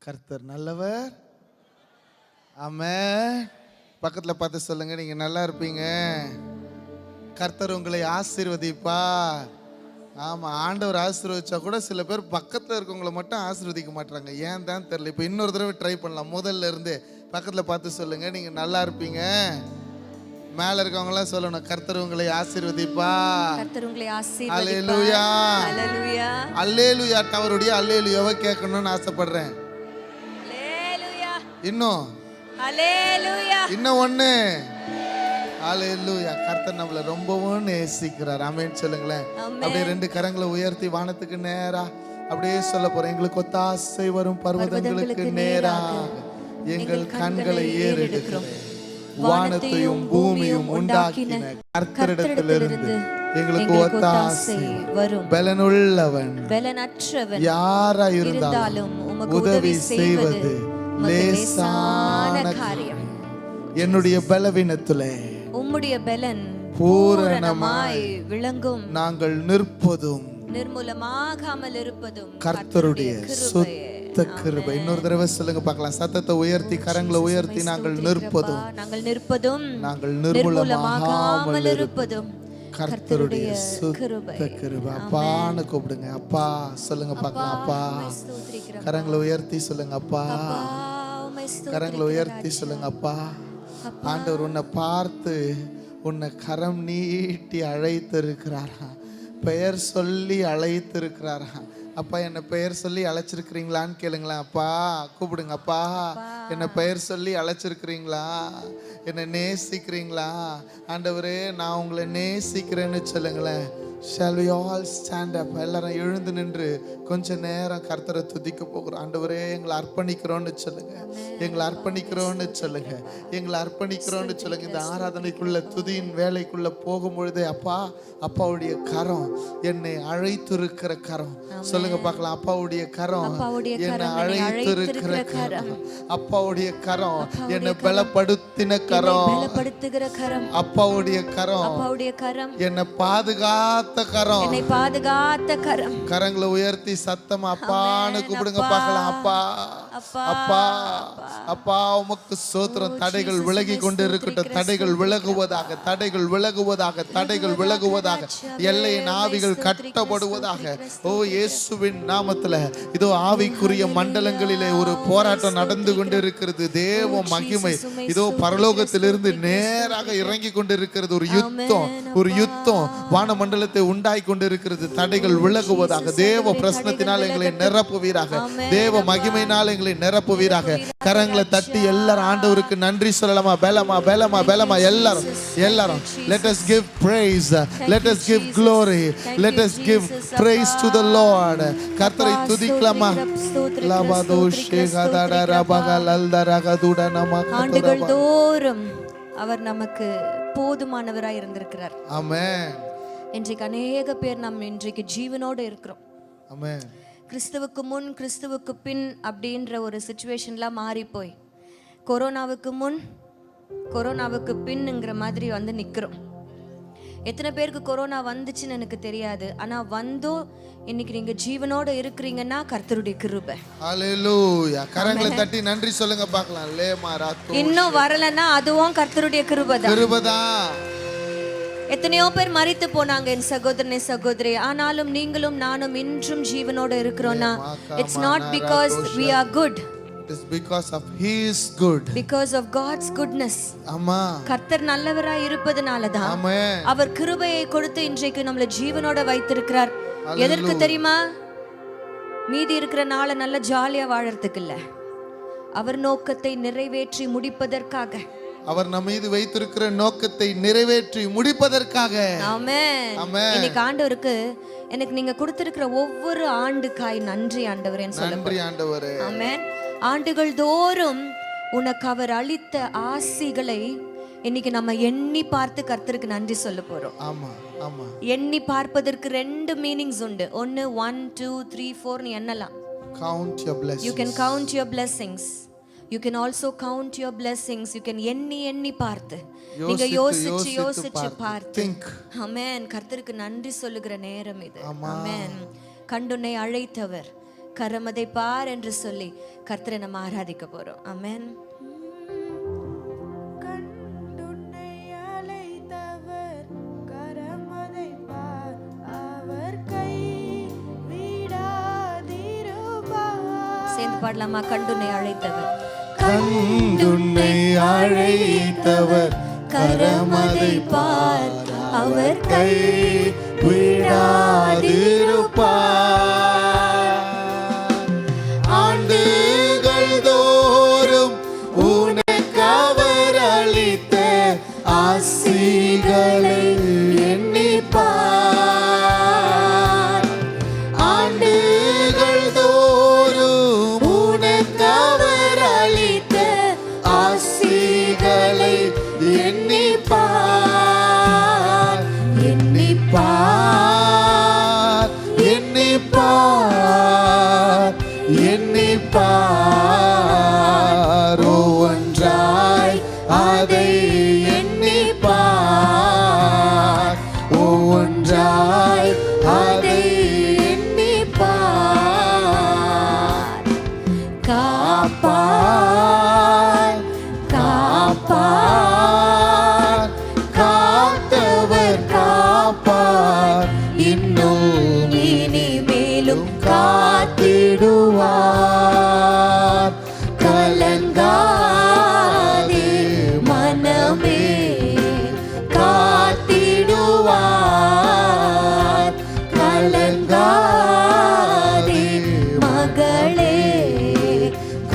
கர்த்தர் நல்லவர். ஆமென். பக்கத்துல பார்த்து சொல்லுங்க, நீங்க நல்லா இருப்பீங்க. கர்த்தர் உங்களை ஆசீர்வதிப்பார். ஆமா, ஆண்டவர் ஆசீர்வதிச்சா கூட சில பேர் பக்கத்துல இருக்கவங்களை மட்டும் ஆசீர்வதிக்க மாட்டாங்க. ஏன் தான் தெரியல. இப்போ இன்னொரு தடவை ட்ரை பண்ணலாம். முதல்ல இருந்து பக்கத்துல பார்த்து சொல்லுங்க, நீங்க நல்லா இருப்பீங்க. மேல இருக்கவங்களாம் சொல்லணும், கர்த்தர் உங்களை ஆசீர்வதிப்பார். கர்த்தர் உங்களை ஆசீர்வதிப்பார். அல்லேலூயா. அல்லேலூயா. அல்லேலூயா. அவருடைய அல்லேலூயாவை கேட்கணும்னு ஆசைப்படுறேன். அல்லேலூயா. இன்னும் அல்லேலூயா. இன்னும் ஒண்ணு. அல்லேலூயா. கர்த்தர் நம்மளை ரொம்பவும் நேசிக்கிறார். ஆமென் சொல்லுங்களேன். அப்படியே ரெண்டு கரங்களை உயர்த்தி வானத்துக்கு நேரா அப்படியே சொல்ல போறேன். எங்களுக்கு ஒத்தாசை வரும் பர்வதங்களுக்கு நேராக எங்கள் கண்களை ஏறெடுக்கிறோம். வானத்தையும் பூமியும் உண்டாக்கின கர்த்தரிடத்திலிருந்து எங்களுக்கு ஒத்தாசை வரும். பலனுள்ளவன் பலனற்றவன் யாரா இருந்தாலும் உதவி செய்வது லேசான காரியம். என்னுடைய பலவீனத்திலே உம்முடைய பலன் பூரணமாய் விளங்கும். நாங்கள் நிற்பதும் நிர்மூலமாகாமல் இருப்பதும் கர்த்தருடைய சுத்த கிருபை. இன்னொரு தடவை சொல்லுங்க பார்க்கலாம். சத்தத்தை உயர்த்தி கரங்களை உயர்த்தி நாங்கள் நிற்பதும் நாங்கள் நிர்மூலமாகாமல் இருப்பதும் கர்த்தருடைய சுத்த கிருபை. அப்பான்னு கூப்பிடுங்க. அப்பா சொல்லுங்க பார்க்கலாம். அப்பா. கரங்களை உயர்த்தி சொல்லுங்க அப்பா. கரங்களை உயர்த்தி சொல்லுங்க அப்பா. ஆண்டவர் உன்னை பார்த்து உன்னை கரம் நீட்டி அழைத்திருக்கிறாரா, பெயர் சொல்லி அழைத்திருக்கிறாரா. அப்பா, என்னை பெயர் சொல்லி அழைச்சிருக்கிறீங்களான்னு கேளுங்களேன். அப்பா கூப்பிடுங்க. அப்பா, என்னை பெயர் சொல்லி அழைச்சிருக்கிறீங்களா? என்னை நேசிக்கிறீங்களா? ஆண்டவரே, நான் உங்களை நேசிக்கிறேன்னு சொல்லுங்களேன். Shall we all stand up? எல்லாரும் எழுந்து நின்று கொஞ்ச நேரம் கர்த்தரை துதிக்க போகிறோம். ஆண்டவரே, எங்களை அர்ப்பணிக்கிறோன்னு சொல்லுங்க. எங்களை அர்ப்பணிக்கிறோன்னு சொல்லுங்க. எங்களை அர்ப்பணிக்கிறோன்னு சொல்லுங்க. இந்த ஆராதனைக்குள்ள துதியின் வேலைக்குள்ள போகும்பொழுதே அப்பா, அப்பாவுடைய கரம், என்னை அழைத்திருக்கிற கரம். சொல்லுங்க பார்க்கலாம். அப்பாவுடைய கரம், என்னை அழைத்திருக்கிற கரம். அப்பாவுடைய கரம், என்னை பலப்படுத்தின கரம். அப்பாவுடைய கரம், என்னை பாதுகாத்த கரம். என்னை பாதுகாத்த கரம். கரங்களை உயர்த்தி சத்தமா அப்பான்னு கூப்பிடுங்க பார்க்கலாம். அப்பா, அப்பா, அப்பா உமக்கு ஸ்தோத்திரம். தடைகள் விலகி கொண்டு இருக்கட்டும். தடைகள் விலகுவதாக, தடைகள் விலகுவதாக, தடைகள் விலகுவதாக. எல்லையின் ஆவிகள் கட்டப்படுவதாக. ஓ இயேசுவின் நாமத்துல இதோ ஆவிக்குரிய மண்டலங்களிலே ஒரு போராட்டம் நடந்து கொண்டு இருக்கிறது. தேவ மகிமை இதோ பரலோகத்திலிருந்து நேராக இறங்கி கொண்டிருக்கிறது. ஒரு யுத்தம், ஒரு யுத்தம் வான மண்டலத்தை உண்டாய் கொண்டிருக்கிறது. தடைகள் விலகுவதாக. தேவ பிரசன்னத்தினால் எங்களை நிரப்புவீராக. தேவ மகிமையினால் எங்களை நிரப்புவீராக. கரங்களை தட்டி எல்லாரும் ஆண்டவருக்கு நன்றி சொல்லலாமா? பலமா பலமா பலமா எல்லாரும் எல்லாரும். Let us give praise, let us give glory, let us give praise to the Lord. கர்த்தரை துதிக்கலாமா? லபதோஷே கதட ரபகல் அல்தரகதுட நமக்கு ஆண்டுகள் தோறும் அவர் நமக்கு போதுமானவராய் இருந்திருக்கிறார். ஆமென். இன்றைக்கு அநேக பேர் நம்ம இன்றைக்கு ஜீவனோடு இருக்கிறோம். ஆமென். கிறிஸ்துவுக்கு முன் கிறிஸ்துவுக்கு பின் அப்படின்ற ஒரு சிச்சுவேஷன்லாம் மாறி போய் கொரோனாவுக்கு முன் கொரோனாவுக்கு பின்னுங்கிற மாதிரி வந்து நிற்கிறோம். எத்தனை பேருக்கு கொரோனா வந்துச்சுன்னு எனக்கு தெரியாது. ஆனா வந்தோ இன்னைக்கு நீங்க ஜீவனோட இருக்கிறீங்கன்னா கர்த்தருடைய கிருபை. ஹalleluya. கரங்களை தட்டி நன்றி சொல்லுங்க பார்க்கலாம். லேமாரா. இன்னும் வரலன்னா அதுவும் கர்த்தருடைய கிருபை தான். கிருபை தான். எத்தனையோ பேர் மரித்து போனாங்க என் சகோதரனே சகோதரி. ஆனாலும் நீங்களும் நானும் இன்றும் ஜீவனோட இருக்கிறோம்னா it's not because we are good. It is because of his good. Because of God's goodness. ஆமா. கர்த்தர் நல்லவராய் இருப்பதனால தான் ஆமென். அவர் கிருபையை கொடுத்து இன்றைக்கு நம்மளை ஜீவனோட வைத்திருக்கிறார். எதற்கு தெரியுமா? மீதி இருக்கிற நாளை நல்ல ஜாலியா வாழறதுக்கு இல்ல, அவர் நோக்கத்தை நிறைவேற்றி முடிப்பதற்காக. அவர் நம்ம மீது வைத்திருக்கிற நோக்கத்தை நிறைவேற்றி முடிப்பதற்காக. ஆமென். ஆமென். இன்னைக்கு ஆண்டவருக்கு எனக்கு நீங்க கொடுத்திருக்கிற ஒவ்வொரு ஆண்டுக்காய் நன்றி ஆண்டவரேன்னு சொல்ல. நன்றி ஆண்டவரே. ஆமென். ஆண்டுகள் தோறும் உனக்கு அவர் அளித்த ஆசீகளை இன்னைக்கு நம்ம எண்ணி பார்த்து கர்த்தருக்கு நன்றி சொல்ல போறோம். ஆமா ஆமா. எண்ணி பார்ப்பதற்கு ரெண்டு மீனிங்ஸ் உண்டு. ஒன்னு 1 2 3 4 னு எண்ணலாம். Count your blessings. You can count your blessings. You can also count your blessings. You can எண்ணி பார்த்து நீங்க யோசிச்சு பார்த்து. ஆமென். கர்த்தருக்கு நன்றி சொல்லுகிற நேரம் இது. ஆமென். கண்டுனை அழைத்தவர், கரமதை பார் என்று சொல்லி கர்த்தரை நம்ம ஆராதிக்க போறோம். ஆமென். சேர்ந்து பாடலாமா? கண்டுன்னை அழைத்தவர், கண்டுன்னை அழைத்தவர் கரமதை பார், அவர் கை விடாதிருப்பார். ஆண்டுகள் தோறும் உனக்கு அவர் அளித்த ஆசிகளை எண்ணிப்பார். ஆண்டுகள் தோறும் உனக்கு அவர் அளித்த ஆசிகளை எண்ணிப்பார், எண்ணிப்பார், எண்ணிப்பார், எண்ணிப்பார். ஒவ்வொன்றாய் அதை எண்ணிப்பார், ஒவ்வொன்றாய் அதை எண்ணிப்பார். காப்பார், காப்பார், காத்தவர் காப்பார், இன்னும் இனிமேலும் காத்திடுவார். கலங்காதே மனமே, காத்திடுவார். கலங்காதே மகளே,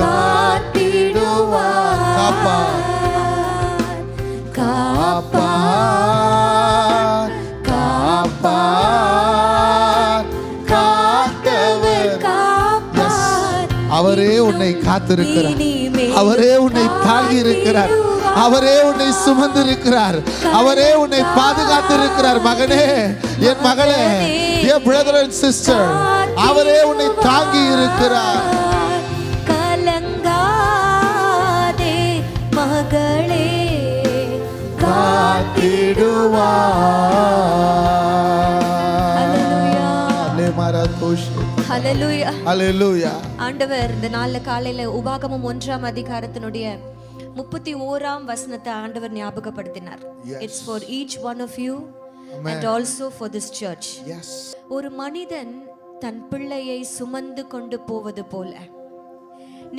காத்திடுவார். காப்பார், காப்பார், காத்தவர் காப்பார். அவரே உன்னை காத்திருக்கிறார், அவரே உன்னை தாங்கி இருக்கிறார், அவரே உன்னை சுமந்து இருக்கிறார், அவரே உன்னை பாதுகாத்து இருக்கிறார். மகனே, என் மகளே, dear brother and sister, அவரே உன்னை தாங்கி இருக்கிறார். கலங்காதே மகளே, ஹல்லேலூயா, ஹல்லேலூயா. ஆண்டவர் இந்த நாள்ல காலையில உபாகமம் 1ஆம் அதிகாரத்தினுடைய 31ஆம் வசனத்தை ஆண்டவர் ஞாபகப்படுத்தினார். It's for each one of you and also for this church. Yes. ஒரு மனிதன் தன் பிள்ளையை சுமந்து கொண்டு போவது போல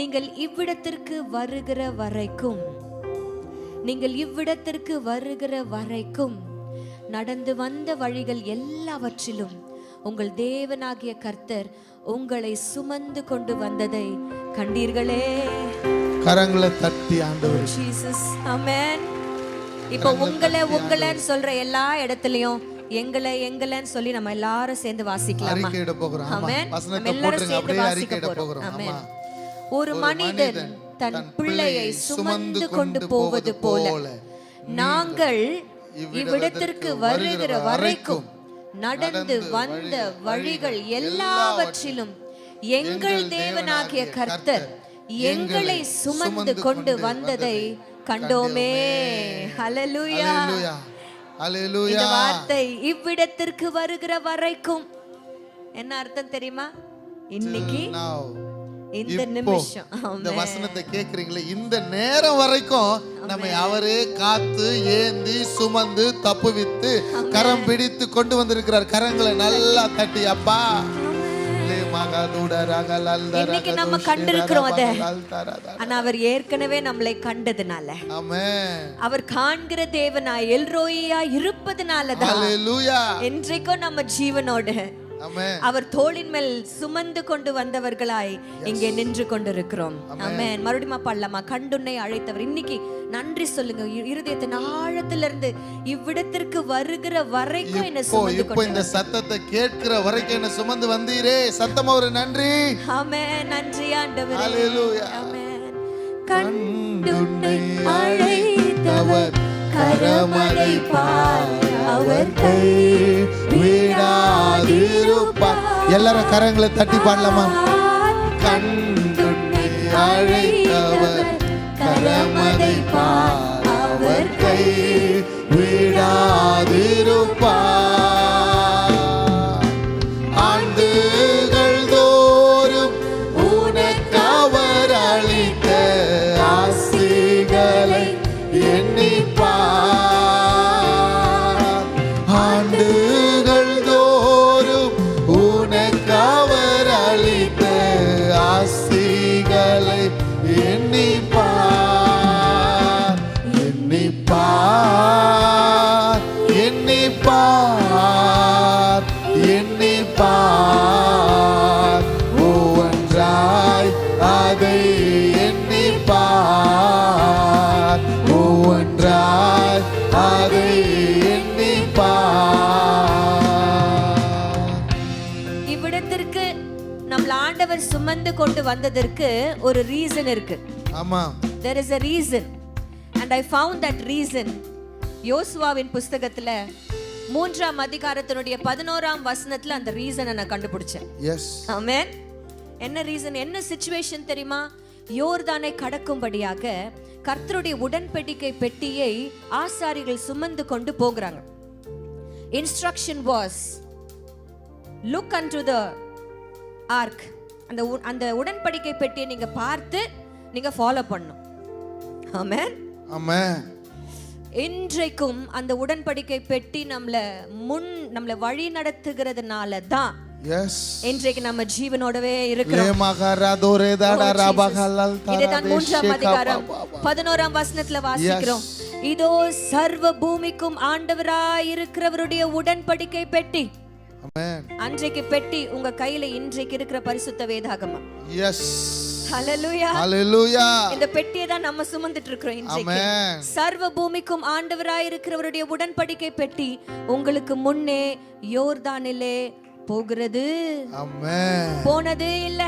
நீங்கள் இவ்விடத்திற்கு வருகிற வரைக்கும், நீங்கள் இவ்விடத்திற்கு வருகிற வரைக்கும் நடந்து வந்த வழிகள் எல்லாவற்றிலும் உங்கள் தேவனாகிய கர்த்தர் உங்களை சுமந்து கொண்டு வந்ததை கண்டீர்களே. கரங்களை தட்டி ஆண்டவர் ஜீசஸ், ஆமென். இப்போ உங்களேன்னு சொல்ற எல்லா இடத்துலயும் எங்களை எங்களைன்னு சொல்லி நம்ம எல்லாரும் சேர்ந்து வாசிக்கலாமா? அறிக்கையிட போகிறோம். ஆமென். வசனத்தை நம்ம எல்லாரும் போடுங்க, சேர்ந்து அப்படியே வாசிக்க அறிக்கையிட போறோம். போகிறோம். ஆமென். ஒரு மனிதன் தன் பிள்ளையை சுமந்து கொண்டு போவது போல நாங்கள் இவ்விடத்திற்கு வருகிற வரைக்கும் நடந்து வந்த வழிகள் எல்லாவற்றிலும் எங்கள் தேவனாகிய கர்த்தர் எங்களை சுமந்து கொண்டு வந்ததை கண்டோமே. ஹல்லேலூயா, ஹல்லேலூயா. இந்த வார்த்தை இவ்விடத்திற்கு வருகிற வரைக்கும் என்ன அர்த்தம் தெரியுமா? இன்னைக்கு இந்த நிமிஷம், இந்த வசனத்தை கேக்குறீங்களே, இந்த நேரம் வரைக்கும் நம்ம அவரே காத்து ஏந்தி சுமந்து தப்புவித்து கரம் பிடித்து கொண்டு வந்திருக்கிறார். கரங்களை நல்லா தட்டி அப்பா, இன்னைக்கு நம்ம கண்டிருக்கிறோம் அத. ஆனா அவர் ஏற்கனவே நம்மளை கண்டதுனால, அவர் காண்கிற தேவனாய் எல்ரோயியா இருப்பதனாலதான் என்றைக்கும் நம்ம ஜீவனோடு அவர் தோளின் மேல் சுமந்து கொண்டு வந்தவர்களாய் இங்கே நின்று கொண்டிருக்கிறோம். ஆமென். மறுபடியும் பாடலாமா? கண்டுன்னை அழைத்தவர். இன்னைக்கு நன்றி சொல்லுங்க இருதயத்தின் ஆழத்திலிருந்து. இவ்விடத்திற்கு வருகிற வரைக்கும் என்ன சுமந்து கொண்டு, இந்த சத்தத்தை கேட்கிற வரைக்கும் என்ன சுமந்து வந்தீரே. சத்தமா ஒரு நன்றி. ஆமென். நன்றி ஆண்டவரே. ஹல்லேலூயா. ஆமென். கண்டுன்னை அழைத்தவர் கரமதை பார், அவர் கை விடாதிருப்பார். எல்லாரும் கரங்களை தட்டி பாடலாமா? கண்டுன்னை அழைத்தவர் கரமதை பார், அவர் கை விடாதிருப்பார். ஆண்டுகள் தோறும் ஒவ்வொன்றாய் அதை எண்ணிப்பார், ஒவ்வொன்றாய் அதை எண்ணிப்பார். இவ்விடத்திற்கு நம்மள ஆண்டவர் சுமந்து கொண்டு வந்ததற்கு ஒரு ரீசன் இருக்கு. ஆமா, there is a reason and I found that reason யோசுவாவின் புஸ்தகத்துல 3ஆம் அதிகாரத்தினுடைய 11ஆம் வசனத்துல அந்த ரீசனை நான் கண்டுபிடிச்சேன். எஸ், ஆமென். என்ன ரீசன், என்ன சிச்சுவேஷன் தெரியுமா? யோர்தானை கடக்கும்படியாக கர்த்தருடைய உடன்படிக்கை பெட்டியை ஆசாரிகள் சுமந்து கொண்டு போகிறாங்க. Instruction was look unto the ark. அந்த உடன்படிக்கை பெட்டியை நீங்க பார்த்து நீங்க ஃபாலோ பண்ணணும். ஆமென், ஆமென். இன்றைக்கும் அந்த உடன்படிக்கை பெட்டி நம்மள வழி நடத்துகிறதுனால தான் இன்றைக்கு நம்ம ஜீவனோடவே இருக்கிறோம். இதுதான் 3ஆம் அதிகாரம் 11ஆம் வசனத்துல வாசிக்கிறோம். இதோ சர்வ பூமிக்கும் ஆண்டவராய் இருக்கிறவருடைய உடன்படிக்கை பெட்டி. அன்றைக்கு பெட்டி உங்க கையில இன்றைக்கு இருக்கிற பரிசுத்த வேதாகமம். எஸ், ஹல்லேலூயா, ஹல்லேலூயா. இந்த பெட்டியை தான் நம்ம சுமந்துட்டு இருக்கிறோம் இன்றைக்கு. சர்வ பூமிக்கும் ஆண்டவராய் இருக்கிறவருடைய உடன்படிக்கை பெட்டி உங்களுக்கு முன்னே யோர்தானிலே போகிறது. ஆமென். போனது இல்ல,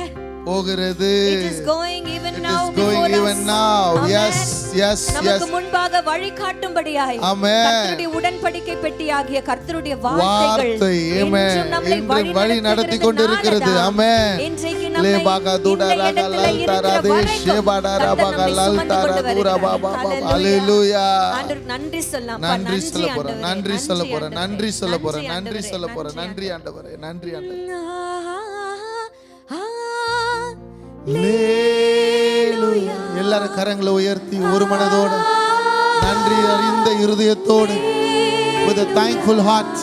போகிறது. It is going even It now is going before even us. now. Amen. Yes, yes, நமக்கு yes. முன்பாக வழி காட்டும்படியாய் Amen. கர்த்தருடைய உடன்படிக்கை பெட்டியாகிய கர்த்தருடைய வார்த்தைகள் Amen. இன்றும் நம்மை இன்று வழி நடத்தி கொண்டிருக்கிறது. ஆமென். இன்றைக்கு நம்மை லேபாகா தூடராகலால் தராதே ஷேபாடாராபாகலால் தராதுராபாபா. ஹல்லேலூயா. ஆண்டவருக்கு நன்றி சொல்லலாம். நன்றி சொல்ல போறேன், நன்றி சொல்ல போறேன், நன்றி சொல்ல போறேன், நன்றி சொல்ல போறேன். நன்றி ஆண்டவரே, நன்றி ஆண்டவரே. ஹல்லேலூயா. எல்லாரும் கரங்களை உயர்த்தி ஒரு மனதோடு நன்றி அறிந்த இருதயத்தோடு with a thankful heart.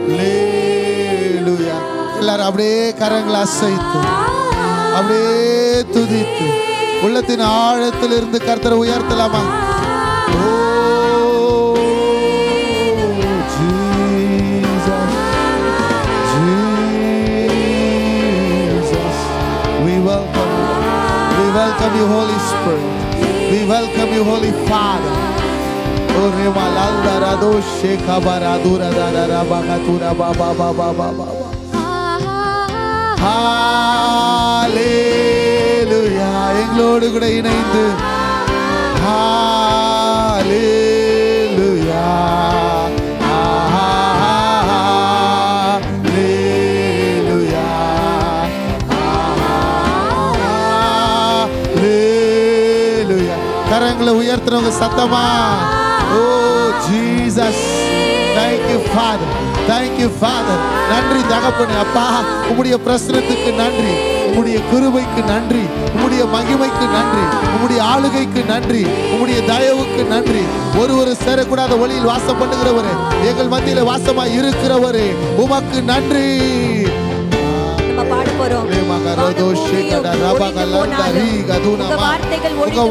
ஹல்லேலூயா. எல்லாரும் அப்படியே கரங்களை அசைத்து அப்படியே துதித்து உள்ளத்தின் ஆழத்திலிருந்து கர்த்தரை உயர்த்தலாமா? We welcome you, Holy Spirit. We welcome you, Holy Father. Oh, Remalanda Radoshe Kabaradura Darabagatura Baba Baba Baba. Hallelujah. எங்களோடு கூட இணைந்து Hallelujah. கரங்களை உயர்த்துறவங்க சத்தமா ஓ Jesus thank you father, thank you father. நன்றி தகப்பனே. அப்பா உம்முடைய பிரசன்னத்துக்கு நன்றி, உம்முடைய கிருபைக்கு நன்றி, உம்முடைய மகிமைக்கு நன்றி, உம்முடைய ஆளுகைக்கு நன்றி, உம்முடைய தயவுக்கு நன்றி. ஒரு சேரக்கூடாத ஒளியில் வாசம் பண்ணுகிறவரே, எங்கள் மத்தியில வாசமாய் இருக்கிறவரே, உமக்கு நன்றி.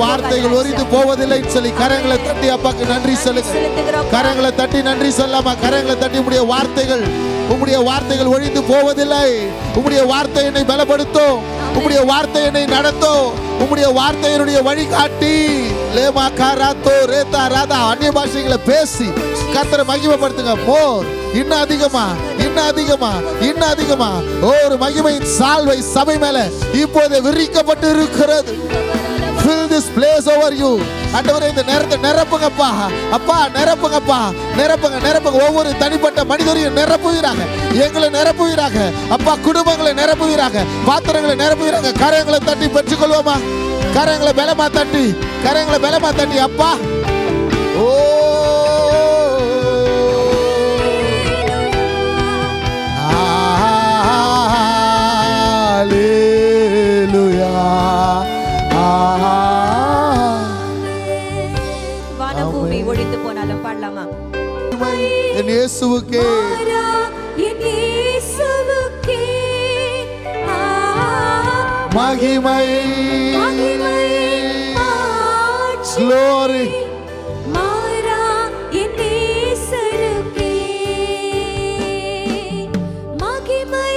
வார்த்தைகள் ஒரிந்து போவதில்லை சொல்லி கரங்களை தட்டி அப்பாக்கு நன்றி சொல்லுங்க. கரங்களை தட்டி நன்றி சொல்லாமா? கரங்களை தட்டி உம்முடைய வார்த்தைகள் ஒழிந்து போவதில்லை. உம்முடைய வார்த்தை என்னை பலப்படுத்தும், உம்முடைய வார்த்தை என்னை நடத்தும், உம்முடைய வார்த்தையினுடைய வழிகாட்டி. லேமா காராத்தோ ரேதா ராதா அந்நிய பாஷைகளை பேசி கர்த்தரை மகிமைப்படுத்துங்க. மோர் இன்னும் அதிகமா, இன்னும் அதிகமா, இன்னும் அதிகமா. ஒரு மகிமையின் சால்வை சபை மேல இப்போது விரிக்கப்பட்டு இருக்கிறது. Fill this place over you. ஆண்டவரே இந்த நேரத்தை நிரப்புங்கப்பா. அப்பா நிரப்புங்கப்பா, நிரப்புங்க, நிரப்புங்க. ஒவ்வொரு தனிப்பட்ட மனிதரையும் நிரப்புவீராக, எங்களை நிரப்புவீராக. அப்பா குடும்பங்களை நிரப்புவீராக, பாத்திரங்களை நிரப்புவீராக. கரங்களை தட்டி பெற்றுக்கொள்வோமா? கரங்களை பலமா தட்டி, கரங்களை பலமா தட்டி. அப்பா ஓ வானபூமி ஒழிந்து போனாலும் பாடலாமா? என் இயேசுவுக்கே, என் இயேசுவுக்கே மகிமை, glory. மாறா என் இயேசுவுக்கே மகிமை,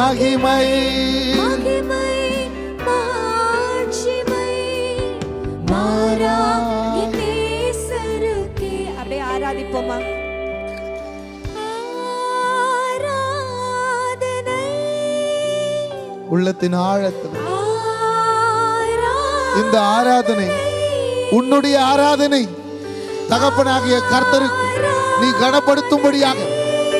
மகிமை மகிமை மாட்சிமை மாறா என் நேசருக்கே. அப்படியே ஆராதிப்போமா? உள்ளத்தின் ஆழத்தில் இந்த ஆராதனை உன்னுடைய ஆராதனை தகப்பனாகிய கர்த்தருக்கு நீ கனப்படுத்தும்படியாக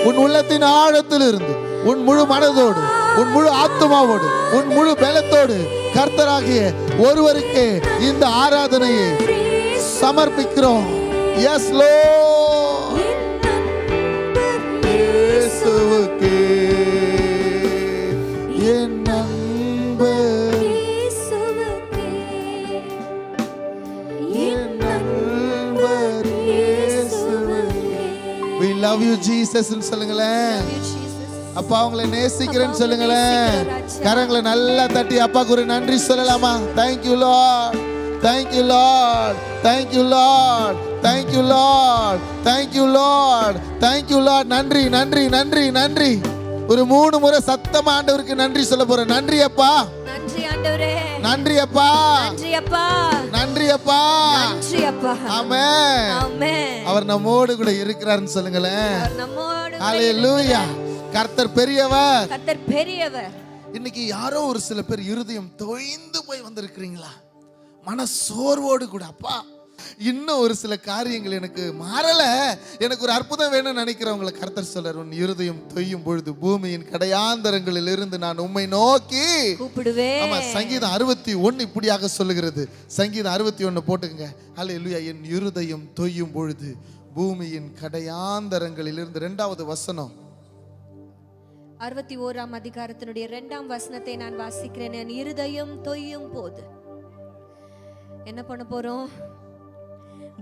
உன் உள்ளத்தின் ஆழத்தில் இருந்து உன் முழு மனதோடு உன் முழு ஆத்மாவோடு உன் முழு பலத்தோடு கர்த்தராகிய ஒருவருக்கே இந்த ஆராதனையை சமர்ப்பிக்கிறோம். எஸ் லார்ட், இயேசுவுக்கே என் நண்பர், என் நண்பர் இயேசுவுக்கே. We love you Jesus ன்னு சொல்லுங்களேன். அப்பா உங்களை நேசிக்கிறேன்னு சொல்லுங்களேன். கரங்களை நல்லா தட்டி அப்பாக்கு ஒரு நன்றி சொல்லலாமா? Thank you Lord, thank you Lord, thank you Lord, thank you Lord, thank you Lord, thank you Lord. நன்றி நன்றி நன்றி நன்றி. ஒரு 3 முறை சத்தமா ஆண்டவருக்கு நன்றி சொல்ல போறேன். நன்றி அப்பா, நன்றி ஆண்டவரே, நன்றி அப்பா, நன்றி அப்பா, நன்றி அப்பா, நன்றி அப்பா. ஆமென், ஆமென். அவர் நம்மோடு கூட இருக்கிறார்னு சொல்லுங்களேன். அவர் நம்மோடு ஹalleluya. கர்த்தர் பெரியவர், கர்த்தர் பெரியவர். இன்னைக்கு யாரோ ஒரு சில பேர் இருதயம் தோய்ந்து போய் வந்திருக்கிறீங்களா? மன சோர்வோடு கூட அப்பா இன்னும் ஒரு சில காரியங்கள் எனக்கு மாறல, எனக்கு ஒரு அற்புதம் வேணும்னு நினைக்கிறவங்களை கர்த்தர் சொல்றார், உன் இருதயம் தொய்யும் பொழுது பூமியின் கடையாந்தரங்களில் இருந்து நான் உம்மை நோக்கி கூப்பிடுவேன். ஆமா, சங்கீதம் 61 இப்படியாக சொல்லுகிறது. சங்கீதம் 61 போட்டுக்கங்க. ஹalleluya. என் இருதயம் தொய்யும் பொழுது பூமியின் கடையாந்தரங்களில் இருந்து. 2வது வசனம் 61ஆம் அதிகாரத்தினுடைய 2ஆம் வசனத்தை நான் வாசிக்கிறேன். என் இருதயம் தொய்யும் போது என்ன பண்ண போறோம்?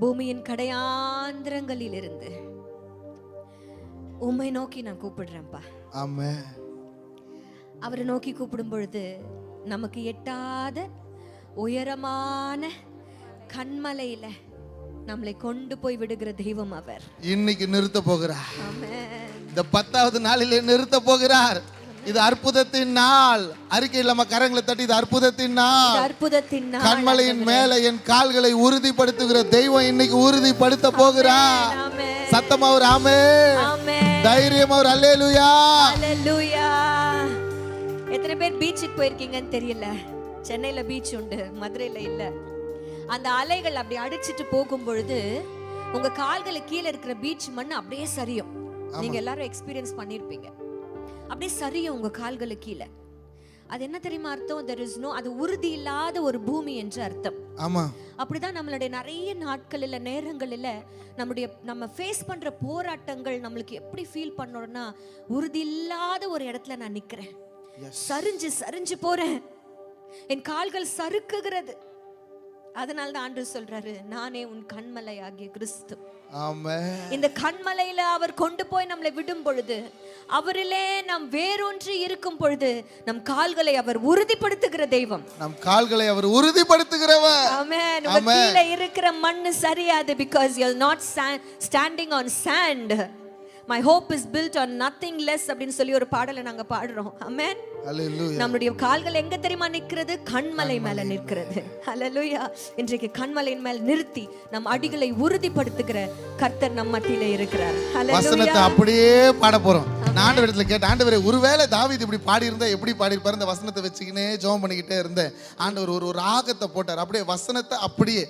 பூமியின் கடையாந்திரங்களில் இருந்து உம்மை நோக்கி நான் கூப்பிடுறேன்ப்பா. ஆமென். அவரை நோக்கி கூப்பிடும் பொழுது நமக்கு எட்டாத உயரமான கண்மலையில நம்மளை கொண்டு போய் விடுகிற தெய்வம் அவர். இன்னைக்கு நிறுத்த போகிறார். ஆமென். இந்த 10வது நாளிலே நிறுத்த போகிறார். இது அற்புதத்தின் நாள். அறிக்கையில் நம்ம கரங்களை தட்டி இது அற்புதத்தின் நாள், அற்புதத்தின் நாள். கண்மலையின் மேலே என் கால்களை உறுதிப்படுத்துகிற தெய்வம் இன்னைக்கு உறுதிப்படுத்த போகிறார். சத்தமா ஒரு ஆமென், தைரியம் ஒரு அல்லேலூயா. அல்லேலூயா. எத்தனை பேர் பீச்சுக்கு போயிருக்கீங்கன்னு தெரியல. சென்னையில பீச் உண்டு, மதுரையில இல்ல. அந்த அலைகள் அப்படி அடிச்சிட்டு போகும் பொழுது உங்க கால்களுக்கு கீழே இருக்கிற பீச் மண் அப்படியே சரியும். நீங்க எல்லாரும் எக்ஸ்பீரியன்ஸ் பண்ணிருப்பீங்க. அப்படியே சரியும் உங்க கால்களுக்கு கீழே. அது என்ன தெரியுமா அர்த்தம்? there is no, அது உறுதி இல்லாத ஒரு பூமி என்று அர்த்தம். ஆமா, அப்படிதான் நம்மளுடைய நிறைய நாட்களில் நேரங்களில் நம்ம ஃபேஸ் பண்ற போராட்டங்கள் நம்மளுக்கு எப்படி ஃபீல் பண்ணோம்னா, உறுதி இல்லாத ஒரு இடத்துல நான் நிக்கிறேன், சரிஞ்சு சரிஞ்சு போறேன், என் கால்கள் சறுக்குகிறது. அதனால தான் ஆண்டவர் சொல்றாரு, நானே உன் கண்மலை ஆகிய கிறிஸ்து. ஆமென். இந்த கண்மலையில அவர் கொண்டு போய் நம்மளை விடும் பொழுது, அவரிலே நாம் வேரூன்றி இருக்கும் பொழுது, நம் கால்களை அவர் உறுதிப்படுத்துகிற தெய்வம். நம் கால்களை அவர் உறுதிப்படுத்துகிறவர். ஆமென். உங்க கீழே இருக்கிற மண்ணு சரியாது. because you are not standing on sand. my hope is built on nothing less அப்படினு சொல்லி ஒரு பாடலை நாங்க பாடுறோம். ஆமென். ஹalleluya. நம்முடைய கால்கள் எங்க தெரியுமா நிக்கிறது? கண்மலை மேல நிற்கிறது. ஹalleluya. இன்றைக்கு கண்மலையின் மேல் நிறுத்தி நம் அடிகளை உறுதிப்படுத்துகிற கர்த்தர் நம் மத்தியிலே இருக்கிறார். ஹalleluya. வசனத்தை அப்படியே பாட போறோம். நான் ஆண்டவரிடத்துல கேட்டேன், ஆண்டவரே ஒருவேளை தாவீது இப்படி பாடி இருந்தா எப்படி பாடி இருப்பாரு? இந்த வசனத்தை வச்சுக்கினே ஜெபம் பண்ணிக்கிட்டே இருந்தேன். ஆண்டவர் ஒரு ராகத்தை போட்டார். அப்படியே வசனத்தை அப்படியே.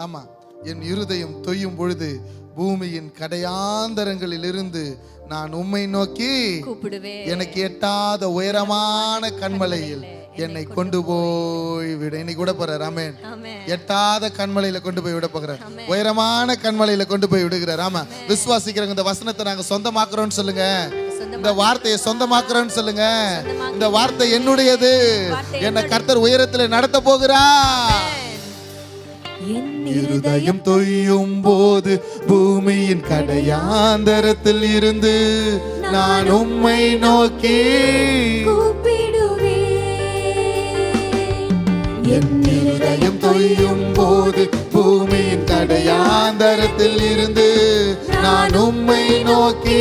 ஆமா, என் இருதயம் தொய்யும் பொழுது பூமியின் கடையாந்தரங்களில் இருந்து நான் உம்மை நோக்கி கூப்பிடுவேன். எனக்கு எட்டாத உயரமான கண்மலையில் என்னை கொண்டு போய் விட. இன்னைக்கு விட போறார். ஆமென். எட்டாத கண்மலையில கொண்டு போய் விட போகிறார். உயரமான கண்மலையில கொண்டு போய் விடுகிறார். ஆமா, விசுவாசிக்கிறவங்க இந்த வசனத்தை நாங்க சொந்தமாக்குறோம்னு சொல்லுங்க. இந்த வார்த்தையை சொந்தமாக்குறோம்னு சொல்லுங்க. இந்த வார்த்தை என்னுடையது. என்ன கர்த்தர் உயரத்தில் நடத்த போகிறார். இருதயம் தொய்யும் போது பூமியின் கடையாந்தரத்தில் இருந்து நான் உம்மை நோக்கி கூப்பிடுவேன். என் இருதயம் தொய்யும் போது பூமியின் கடையாந்தரத்தில் இருந்து நான் உம்மை நோக்கி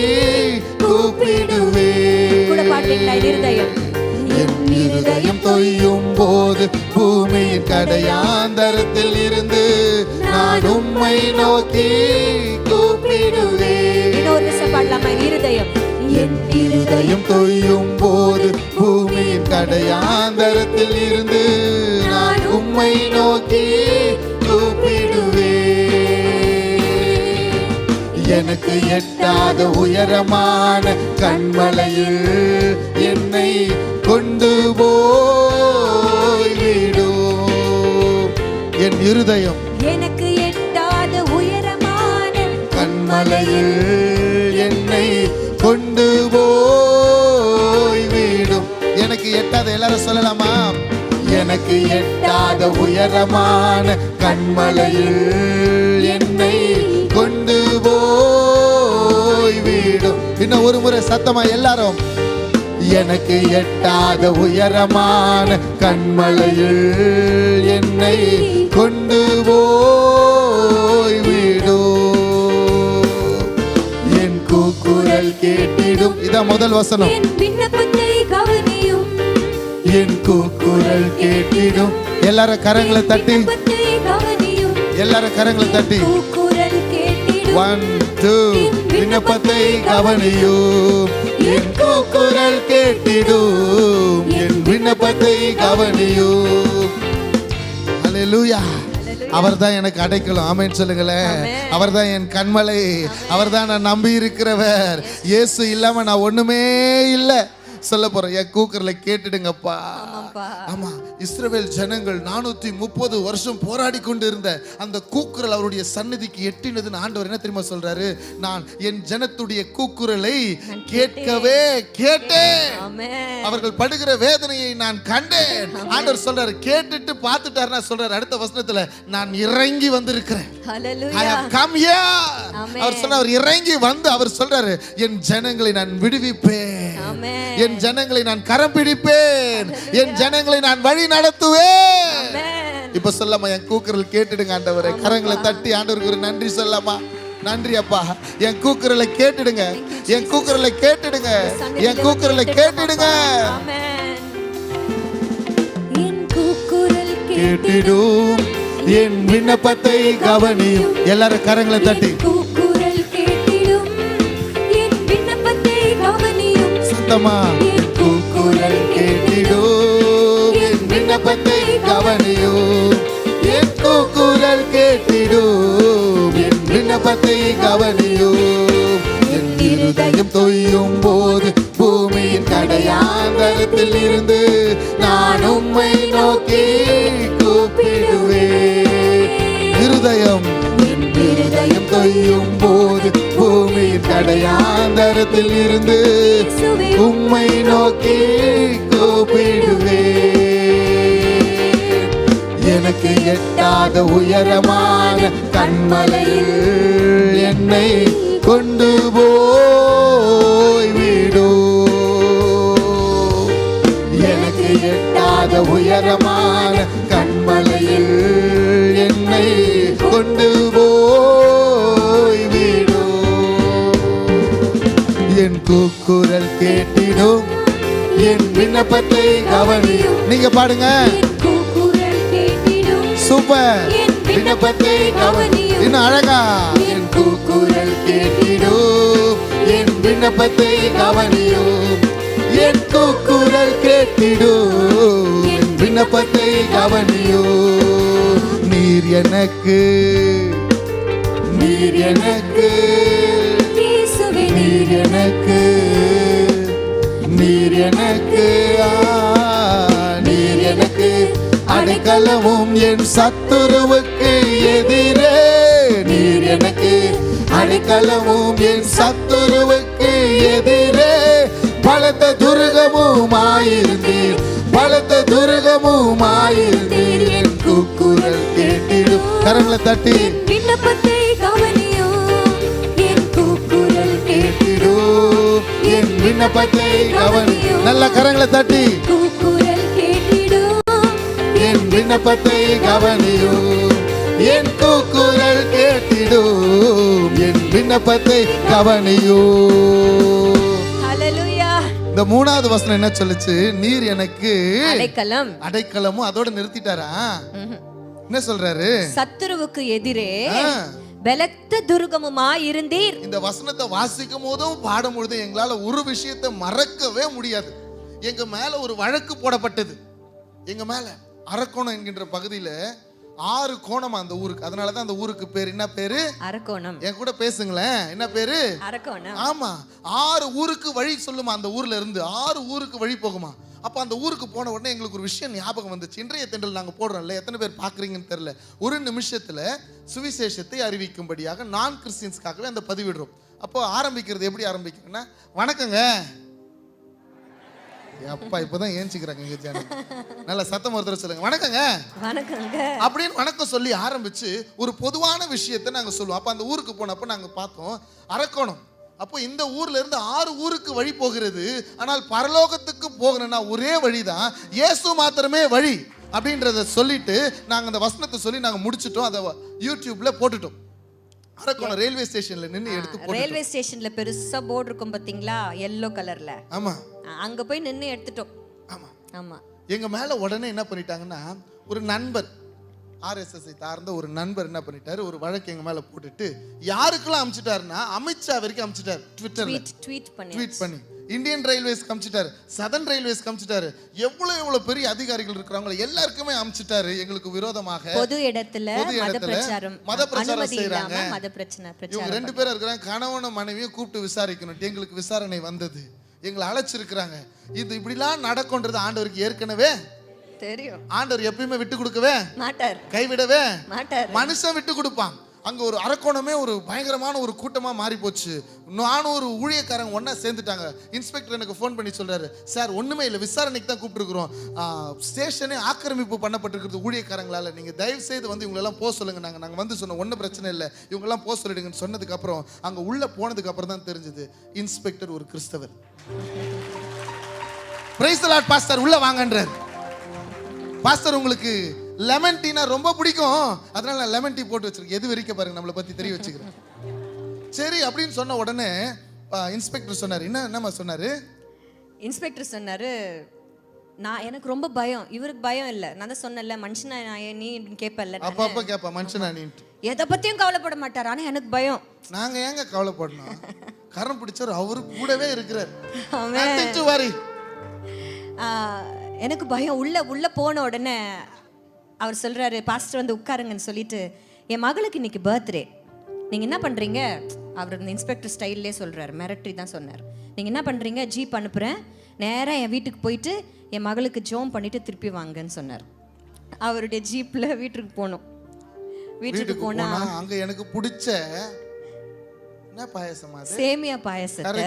கூப்பிடுவேன். கூட பாத்தீங்களா? இருதயம் என் இருதயம் தொய்யும் போது பூமியின் கடையாந்தரத்தில் இருந்து நான் உம்மை நோக்கி கூப்பிடுவேன். இன்னொரு நிமிஷம் பாடலாமா? இருதயம் என் இருதயம் தொய்யும் போது பூமியின் கடையாந்தரத்தில் இருந்து நான் உம்மை நோக்கி கூப்பிடுவேன். எனக்கு எட்டாத உயரமான கண்மலையில் என்னை கொண்டு போய் விடும். என் இருதயம் எனக்கு எட்டாத உயரமான கண்மலையில் என்னை கொண்டு போய் விடும். எனக்கு எட்டாத, எல்லாரும் சொல்லலாமா? எனக்கு எட்டாத உயரமான கண்மலையில் என்னை கொண்டு போய் விடும். இன்னும் ஒரு முறை சத்தமா எல்லாரும். எனக்கு எட்டாத உயரமான கண்மலையில் என்னை கொண்டு போய் விடும். என் கூக்குரல் கேட்டிடும். இதான் முதல் வசனம். என் விண்ணப்பத்தை கவனியும். என் கூக்குரல் கேட்டிடும். எல்லாரும் கரங்களை தட்டி, கவனியும். எல்லாரும் கரங்களை தட்டி. கூக்குரல் கேட்டிடும். 1 2 விண்ணப்பத்தை கவனியும். என் கூக்குரல் கேட்டிடும். என் விண்ணப்பத்தை கவனியும். அல்லேலூயா. அவர்தான் எனக்கு அடைக்கலம். ஆமென் சொல்லுங்களேன். அவர்தான் என் கண்மலை. அவர்தான் நான் நம்பி இருக்கிறவர். இயேசு இல்லாம நான் ஒண்ணுமே இல்லை. சொல்ல போறேன். என் கூக்குரலை கேட்டுடுங்கப்பா. ஆமா, இஸ்ரவேல் ஜனங்கள் 430 வருஷம் போராடி கொண்டு இருந்த அந்த கூக்குரல் அவருடைய சந்நிதிக்கு எட்டினதுன்னு ஆண்டவர் என்ன தெரியுமா சொல்றாரு? நான் என் ஜனத்துடைய கூக்குரலை கேட்கவே கேட்டேன். அவர்கள் படுகிற வேதனையை நான் கண்டேன். ஆண்டவர் சொல்றாரு. கேட்டுட்டு பார்த்துட்டாருன்னா சொல்றாரு அடுத்த வசனத்துல, நான் இறங்கி வந்திருக்கிறேன். I have come here. அவர் சொன்னார் இறங்கி வந்து அவர் சொல்றாரு, என் ஜனங்களை நான் விடுவிப்பேன். என் ஜனங்களை நான் கரம் பிடிப்பேன். என் ஜனங்களை நான் வழி நடத்துவேன். இப்ப சொல்லாமா? என் கூக்குரல் கேட்டுடுங்க ஆண்டவரே. கரங்களை தட்டி ஆண்டவருக்கு ஒரு நன்றி சொல்லாமா? நன்றி அப்பா. என் கூக்குரலை கேட்டுடுங்க. என் கூக்குரலை கேட்டுடுங்க. என் கூக்குரலை கேட்டுடுங்க. கேட்டிடும். என் விண்ணப்பத்தை கவனியும். எல்லாரும் கரங்களை தட்டி. சத்தமா? கூக்குரல் கேட்டிடும். என் விண்ணப்பத்தை கவனியும். என் கூக்குரல் கேட்டிடும். என் விண்ணப்பத்தை கவனியும். என் இருதயம் தொய்யும் போது பூமியின் கடையாந்தரத்தில் இருந்து நான் உம்மை நோக்கி கூப்பிடுவேன். இருதயம் இருதயம் தொய்யும் போது பூமியின் கடையாந்தரத்தில் இருந்து உம்மை நோக்கி கூப்பிடுவேன். எனக்கு எட்டாத உயரமான கண்மலையில் என்னை கொண்டு போய் விடும். எனக்கு எட்டாத உயரமான கண்மலையில் என்னை கொண்டு போய் விடும். என் கூக்குரல் கேட்டிடும். என் விண்ணப்பத்தை கவனியும். நீங்க பாடுங்க. சூப்பர். விண்ணப்பத்தை கவனியும். இன்னும் அழகா. என் கூக்குரல் கேட்டிடும். என் விண்ணப்பத்தை கவனியும். என் கூக்குரல் கேட்டிடும். என் விண்ணப்பத்தை கவனியும். நீர் எனக்கு, நீர் எனக்கு, நீர் எனக்கு, நீர் எனக்கு, நீர் எனக்கு அடைக்கலமும் என் சத்துருவுக்கு எதிரே. நீர் எனக்கு அடைக்கலமும் என் சத்துருவுக்கு எதிரே. பலத்த துர்கமுமாயிருந்தீர். பலத்த துர்கமுமாயிருந்தீர். என் கூக்குரல் கேட்டிடும். கரங்களை தட்டி. விண்ணப்பத்தை கவனியும். என் கூக்குரல் கேட்டிடும். என் விண்ணப்பத்தை கவனியும். நல்ல கரங்களை தட்டி. கூக்குரல் கேட்டிடும். என் விண்ணப்பத்தை கவனியும். என் கூக்குரல் கேட்டிடும். என் விண்ணப்பத்தை கவனியும். ஹல்லேலூயா. இந்த 3வது வசனம் என்ன சொல்லுச்சு? நீர் எனக்கு அடைக்கலம். அடைக்கலமும் அதோட நிறுத்திட்டாரா? என்ன சொல்றாரு? சத்துருவுக்கு எதிரே பலத்த துர்கமுமா இருந்தீர். இந்த வசனத்தை வாசிக்கும் போதும் பாடும் பொழுதும் எங்களால ஒரு விஷயத்தை மறக்கவே முடியாது. எங்க மேல ஒரு வழக்கு போடப்பட்டது. எங்க மேல அரக்கோணம் என்கின்ற பகுதியில 6 கோணமா அந்த ஊருக்கு. அதனாலதான் அந்த ஊருக்கு பேர் என்ன பேரு? அரக்கோணம். என் கூட பேசுங்களேன், என்ன பேரு? அரக்கோணம். ஆமா, 6 ஊருக்கு வழி சொல்லுமா. அந்த ஊர்ல இருந்து 6 ஊருக்கு வழி போகுமா. அப்ப அந்த ஊருக்கு போன உடனே எங்களுக்கு ஒரு விஷயம் ஞாபகம் வந்துச்சு. இன்றைய தென்றல் நாங்க போடுறோம்ல, எத்தனை பேர் பாக்குறீங்கன்னு தெரியல. ஒரு நிமிஷத்துல சுவிசேஷத்தை அறிவிக்கும்படியாக நான் கிறிஸ்டியன்ஸ்க்காகவே அந்த பதிவிடுறோம். அப்போ ஆரம்பிக்கிறது எப்படி ஆரம்பிக்கிறேன்னா, வணக்கங்க அப்பா, இப்பதான் ஏஞ்சிக்கிறாங்க எங்க சேனல். நல்ல சத்தம் ஒருத்தர் சொல்லுங்க, வணக்கங்க வணக்கங்க அப்படின்னு வணக்கம் சொல்லி ஆரம்பிச்சு ஒரு பொதுவான விஷயத்தை நாங்க சொல்லுவோம். அப்ப அந்த ஊருக்கு போனப்ப நாங்க பார்த்தோம் அரக்கோணம். அப்போ இந்த ஊர்ல இருந்து 6 ஊருக்கு வழி போகிறது. ஆனால் பரலோகத்துக்கு போகணும்னா ஒரே வழிதான், இயேசு மாத்திரமே வழி அப்படின்றத சொல்லிட்டு நாங்க அந்த வசனத்தை சொல்லி நாங்க முடிச்சிட்டோம். அதை யூடியூப்ல போட்டுட்டோம். அரக்கோணம் ரயில்வே ஸ்டேஷன்ல நின்னு எடுத்து போட்டோம். ரயில்வே ஸ்டேஷன்ல பெருசா போர்டு இருக்கும் பாத்தீங்களா, எல்லோ கலர்ல. ஆமா, அங்க போய் நின்னு எடுத்துட்டோம். ஆமா ஆமா. எங்க மேல உடனே என்ன பண்ணிட்டாங்கன்னா, ஒரு நண்பர் RSSஐ சார்ந்த ஒரு நண்பர் என்ன பண்ணிட்டாரு, ஒரு வழக்கு எங்க மேல போட்டுட்டு யாருக்கெல்லாம் அமிச்சிட்டாருன்னா, அமித்ஷா வரைக்கும் அமிச்சிட்டாரு. ட்விட்டர்ல ட்வீட் பண்ணி இந்தியன் ரயில்வேஸ் காமிச்சிட்டாரு, சதன் ரயில்வேஸ் காமிச்சிட்டாரு, எவ்வளவு பெரிய அதிகாரிகள் இருக்கிறாங்க எல்லாருக்குமே அமிச்சிட்டாரு. எங்களுக்கு விரோதமாக பொது இடத்துல மத பிரச்சாரம் செய்யறாங்க. இவங்க 2 பேரும் இருக்கிறாங்க, கணவனும் மனைவியும் கூப்பிட்டு விசாரிக்கணும். எங்களுக்கு விசாரணை வந்தது, எங்களை அழைச்சிருக்கிறாங்க. இது இப்படிலாம் நடக்கும்ன்றது ஆண்டவருக்கு ஏற்கனவே தெரியும். ஆண்டவர் எப்பயுமே விட்டு கொடுக்கவே மாட்டார், கைவிடவே மாட்டார். மனுஷன் விட்டு கொடுப்பான். அங்க ஒரு அரக்கோணமே ஒரு பயங்கரமான ஒரு கூட்டமா மாறி போச்சு. 400 ஊழியக்காரங்க ஒன்னா சேர்ந்துட்டாங்க. இன்ஸ்பெக்டர் எனக்கு ஃபோன் பண்ணி சொல்றாரு, சார் ஒண்ணுமே இல்லை, விசாரணைக்கு தான் கூப்பிட்டுருக்கிறோம், ஸ்டேஷனே ஆக்கிரமிப்பு பண்ணப்பட்டிருக்கிறது ஊழியக்காரங்களால, நீங்க தயவு செய்து வந்து இவங்களெல்லாம் போக சொல்லுங்க. நாங்க வந்து சொன்னோம், ஒன்றும் பிரச்சனை இல்லை, இவங்கெல்லாம் போக சொல்லிடுங்கன்னு சொன்னதுக்கு அப்புறம் அங்க உள்ள போனதுக்கு அப்புறம் தான் தெரிஞ்சது இன்ஸ்பெக்டர் ஒரு கிறிஸ்தவர். பிரைஸ் தி லார்ட் பாஸ்டர், உள்ள வாங்கன்றார். பாஸ்டர் உங்களுக்கு லெமன் டீனா ரொம்ப பிடிக்கும், அதனால நான் லெமன் டீ போட்டு வச்சிருக்கேன், எது வரைக்கும் பாருங்க, நம்மளை பத்தி தெரிய வச்சுக்கிறேன். சரி அப்படின்னு சொன்ன உடனே இன்ஸ்பெக்டர் சொன்னாரு, என்னம்மா சொன்னாரு? இன்ஸ்பெக்டர் சொன்னாரு, எனக்கு ரொம்ப பயம். இவருக்கு பயம் இல்லை, நான் தான் சொன்னேன்ல, மனுஷனா நீ கேட்பல, அப்ப கேப்பா மனுஷனா நீ, எதை பத்தியும் கவலைப்பட மாட்டார். ஆனா எனக்கு பயம். நாங்க ஏங்க கவலைப்படணும், கரம் பிடிச்சவர் அவரு கூடவே இருக்கிறார். எனக்கு பயம். உள்ள போன உடனே அவர் சொல்றாரு, பாஸ்டர் வந்து உட்காருங்கன்னு சொல்லிட்டு, என் மகளுக்கு இன்னைக்கு பர்த்டே, நீங்க என்ன பண்றீங்க? அவர் இந்த இன்ஸ்பெக்டர் ஸ்டைல்லே சொல்றாரு, மிரட்டி தான் சொன்னார். நீங்க என்ன பண்றீங்க? ஜீப் அனுப்புறேன், நேரா என் வீட்டுக்கு போயிட்டு என் மகளுக்கு ஜோம் பண்ணிட்டு திருப்பி வாங்கன்னு சொன்னார். அவருடைய ஜீப்ல வீட்டுக்கு போனோம். வீட்டுக்கு போனா அங்க எனக்கு பிடிச்ச என்ன பாயசம், அது சேமியா பாயசத்தை.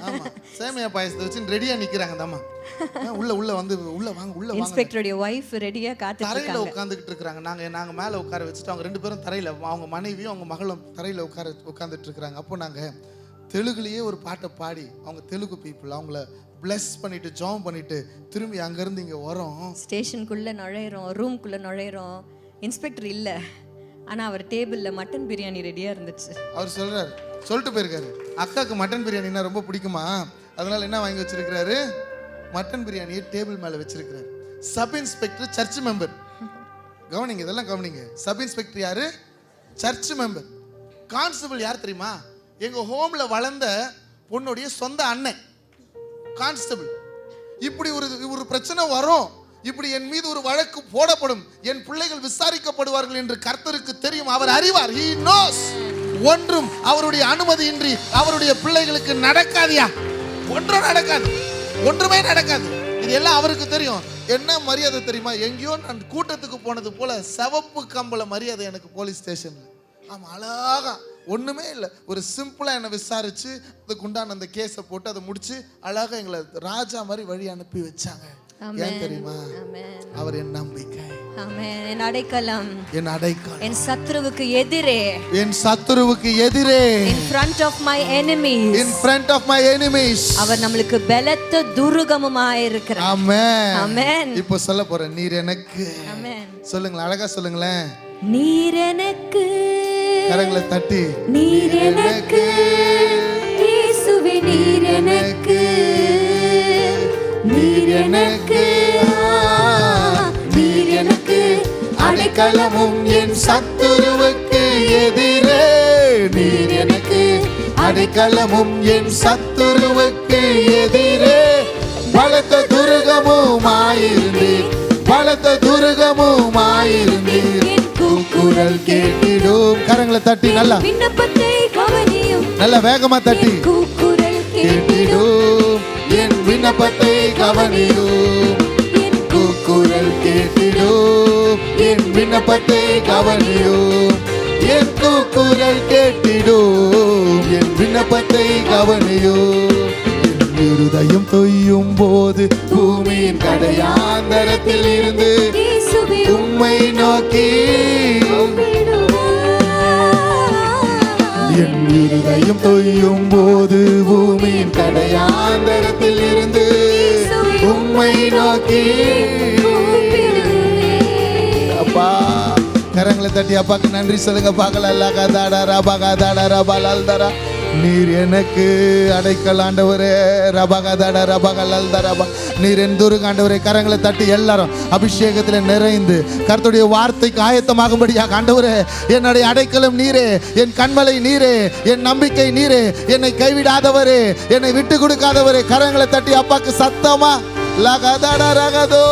ஆமா, சேமியா பாயசத்தை வச்சு ரெடியா நிக்கறாங்க தம்மா. உள்ள வந்து உள்ள வாங்க. இன்ஸ்பெக்டருடைய வைஃப் ரெடியா காத்துட்டு இருக்காங்க. தரையில உட்கார்ந்துட்டு இருக்காங்க. நாங்க மேல உட்கார வச்சுட்டு அவங்க 2 பேரும் தரையில, அவங்க மனைவியும் அவங்க மகளும் தரையில உட்கார்ந்துட்டு இருக்காங்க. அப்போ நாங்க தெலுங்குலயே ஒரு பாட்டை பாடி, அவங்க தெலுங்கு பீப்புள், அவங்கள பிளஸ் பண்ணிட்டு ஜாம் பண்ணிட்டு திரும்பி அங்க இருந்து இங்க வரோம். ஸ்டேஷனுக்குள்ள நுழையிறோம், ரூம்குள்ள நுழையிறோம். இன்ஸ்பெக்டர் இல்ல, ஆனா அவர் டேபிள்ல மட்டன் பிரியாணி ரெடியா இருந்துச்சு. அவர் சொல்லிட்டு போயிருக்காரு, அக்காக்கு மட்டன் பிரியாணினா ரொம்ப பிடிக்குமா, அதனால என்ன வாங்கி வச்சிருக்காரு, மட்டன் பிரியாணியை டேபிள் மேல வச்சிருக்காரு. Sub inspector search member. கவனிங்க, இதெல்லாம் கவனிங்க. சப் இன்ஸ்பெக்டர் யாரு? Search member. கான்ஸ்டபிள் யார் தெரியுமா? எங்க ஹோம்ல வளர்ந்த பொண்ணுடைய சொந்த அண்ணன் கான்ஸ்டபிள். இப்படி ஒரு பிரச்சனை வரும், இப்படி என் மீது ஒரு வழக்கு போடப்படும், என் பிள்ளைகள் விசாரிக்கப்படுவார்கள் என்று கர்த்தருக்கு தெரியும், அவர் அறிவார். He knows. ஒன்றும் அவருடைய அனுமதியின்றி அவருடைய பிள்ளைகளுக்கு நடக்காதியா, ஒன்றும் நடக்காது, ஒன்றுமே நடக்காது. இது எல்லாம் அவருக்கு தெரியும். என்ன மரியாதை தெரியுமா? எங்கேயோ நான் கூட்டத்துக்கு போனது போல சிவப்பு கம்பள மரியாதை எனக்கு போலீஸ் ஸ்டேஷன்ல. ஆமா, அழகா ஒண்ணுமே இல்லை, ஒரு சிம்பிளா என்னை விசாரிச்சு அதுக்குண்டான அந்த கேஸை போட்டு அதை முடிச்சு அழகா எங்களை ராஜா மாதிரி வழி அனுப்பி வச்சாங்க. ஏன் தெரியுமா? அவர் என் நம்பிக்கை, என் அடைக்கலம், என் சத்துருவுக்கு எதிரே, in front of my enemies, அவர் நம்மளுக்கு பலத்த துர்கமுமாய் இருக்கிறார். ஆமென். இப்போ சொல்ல போறேன், நீர் எனக்கு. சொல்லுங்களேன், அழகா சொல்லுங்களேன், நீர் எனக்கு. கரங்களை தட்டி, நீர் எனக்கு, இயேசுவே நீர் எனக்கு. எனக்கு நீர் எனக்கு அடைக்கலமும் என் சத்துருவுக்கு எதிரே. நீர் எனக்கு அடைக்கலமும் என் சத்துருவுக்கு எதிரே. பலத்த துருகமுமாயிருந்தீர், பலத்த துருகமுமாயிருந்தீர். கூக்குரல் கேட்டிடும். கரங்களை தட்டி நல்லா விண்ணப்பத்தை கவனியும், நல்ல வேகமா தட்டி. கூக்குரல் கேட்டிடும் என் விண்ணப்பத்தை கவனியும். என் கூக்குரல் கேட்டிடும் என் விண்ணப்பத்தை கவனியும். என் கூக்குரல் கேட்டிடும் என் விண்ணப்பத்தை கவனியும். இருதயம் தொய்யும் போது பூமியின் கடையாந்தரத்தில் இருந்து இயேசுவே உம்மை நோக்கி என் இருதயம் தொய்யும் போது பூமியின் கடையாந்தரத்தில் இருந்து உம்மை நோக்கி. அப்பா கரங்களை தட்டி அப்பாக்கு நன்றி சொல்லுங்க. பாக்கல நீர் எனக்கு அடைக்கல் ஆண்டவரே. ரபகதட ரபகலல் தரபா. நீர் என் துருக ஆண்டவரே. கரங்களை தட்டி எல்லாரும் அபிஷேகத்தில் நிறைந்து கர்த்தருடைய வார்த்தைக்கு ஆயத்தமாகும்படியாக ஆண்டவரே, என்னுடைய அடைக்கலம் நீரே, என் கண்மலை நீரே, என் நம்பிக்கை நீரே, என்னை கைவிடாதவரே, என்னை விட்டு கொடுக்காதவரே. கரங்களை தட்டி அப்பாக்கு சத்தமா லகதட ரகதோ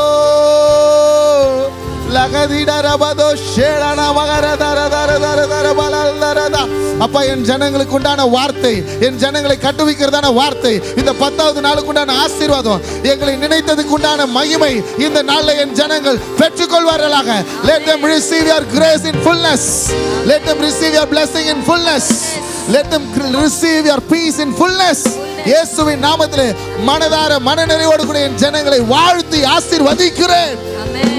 அப்பா என் ஜனங்களுக்கு உண்டான வார்த்தை, என் ஜனங்களை கட்டுவிக்கிறதான வார்த்தை, இந்த 10வது நாளுக்கு உண்டான ஆசீர்வாதம், எங்களை நினைத்ததுக்கு உண்டான மகிமை இந்த நாளில் என் ஜனங்கள் பெற்றுக்கொள்வார்களாக. Let them receive your grace in fullness. Let them receive your blessing in fullness. Let them receive your peace in fullness. இயேசுவின் நாமத்திலே மனதார மனநிறைவோடு கூட என் ஜனங்களை வாழ்த்தி ஆசீர்வதிக்கிறேன்.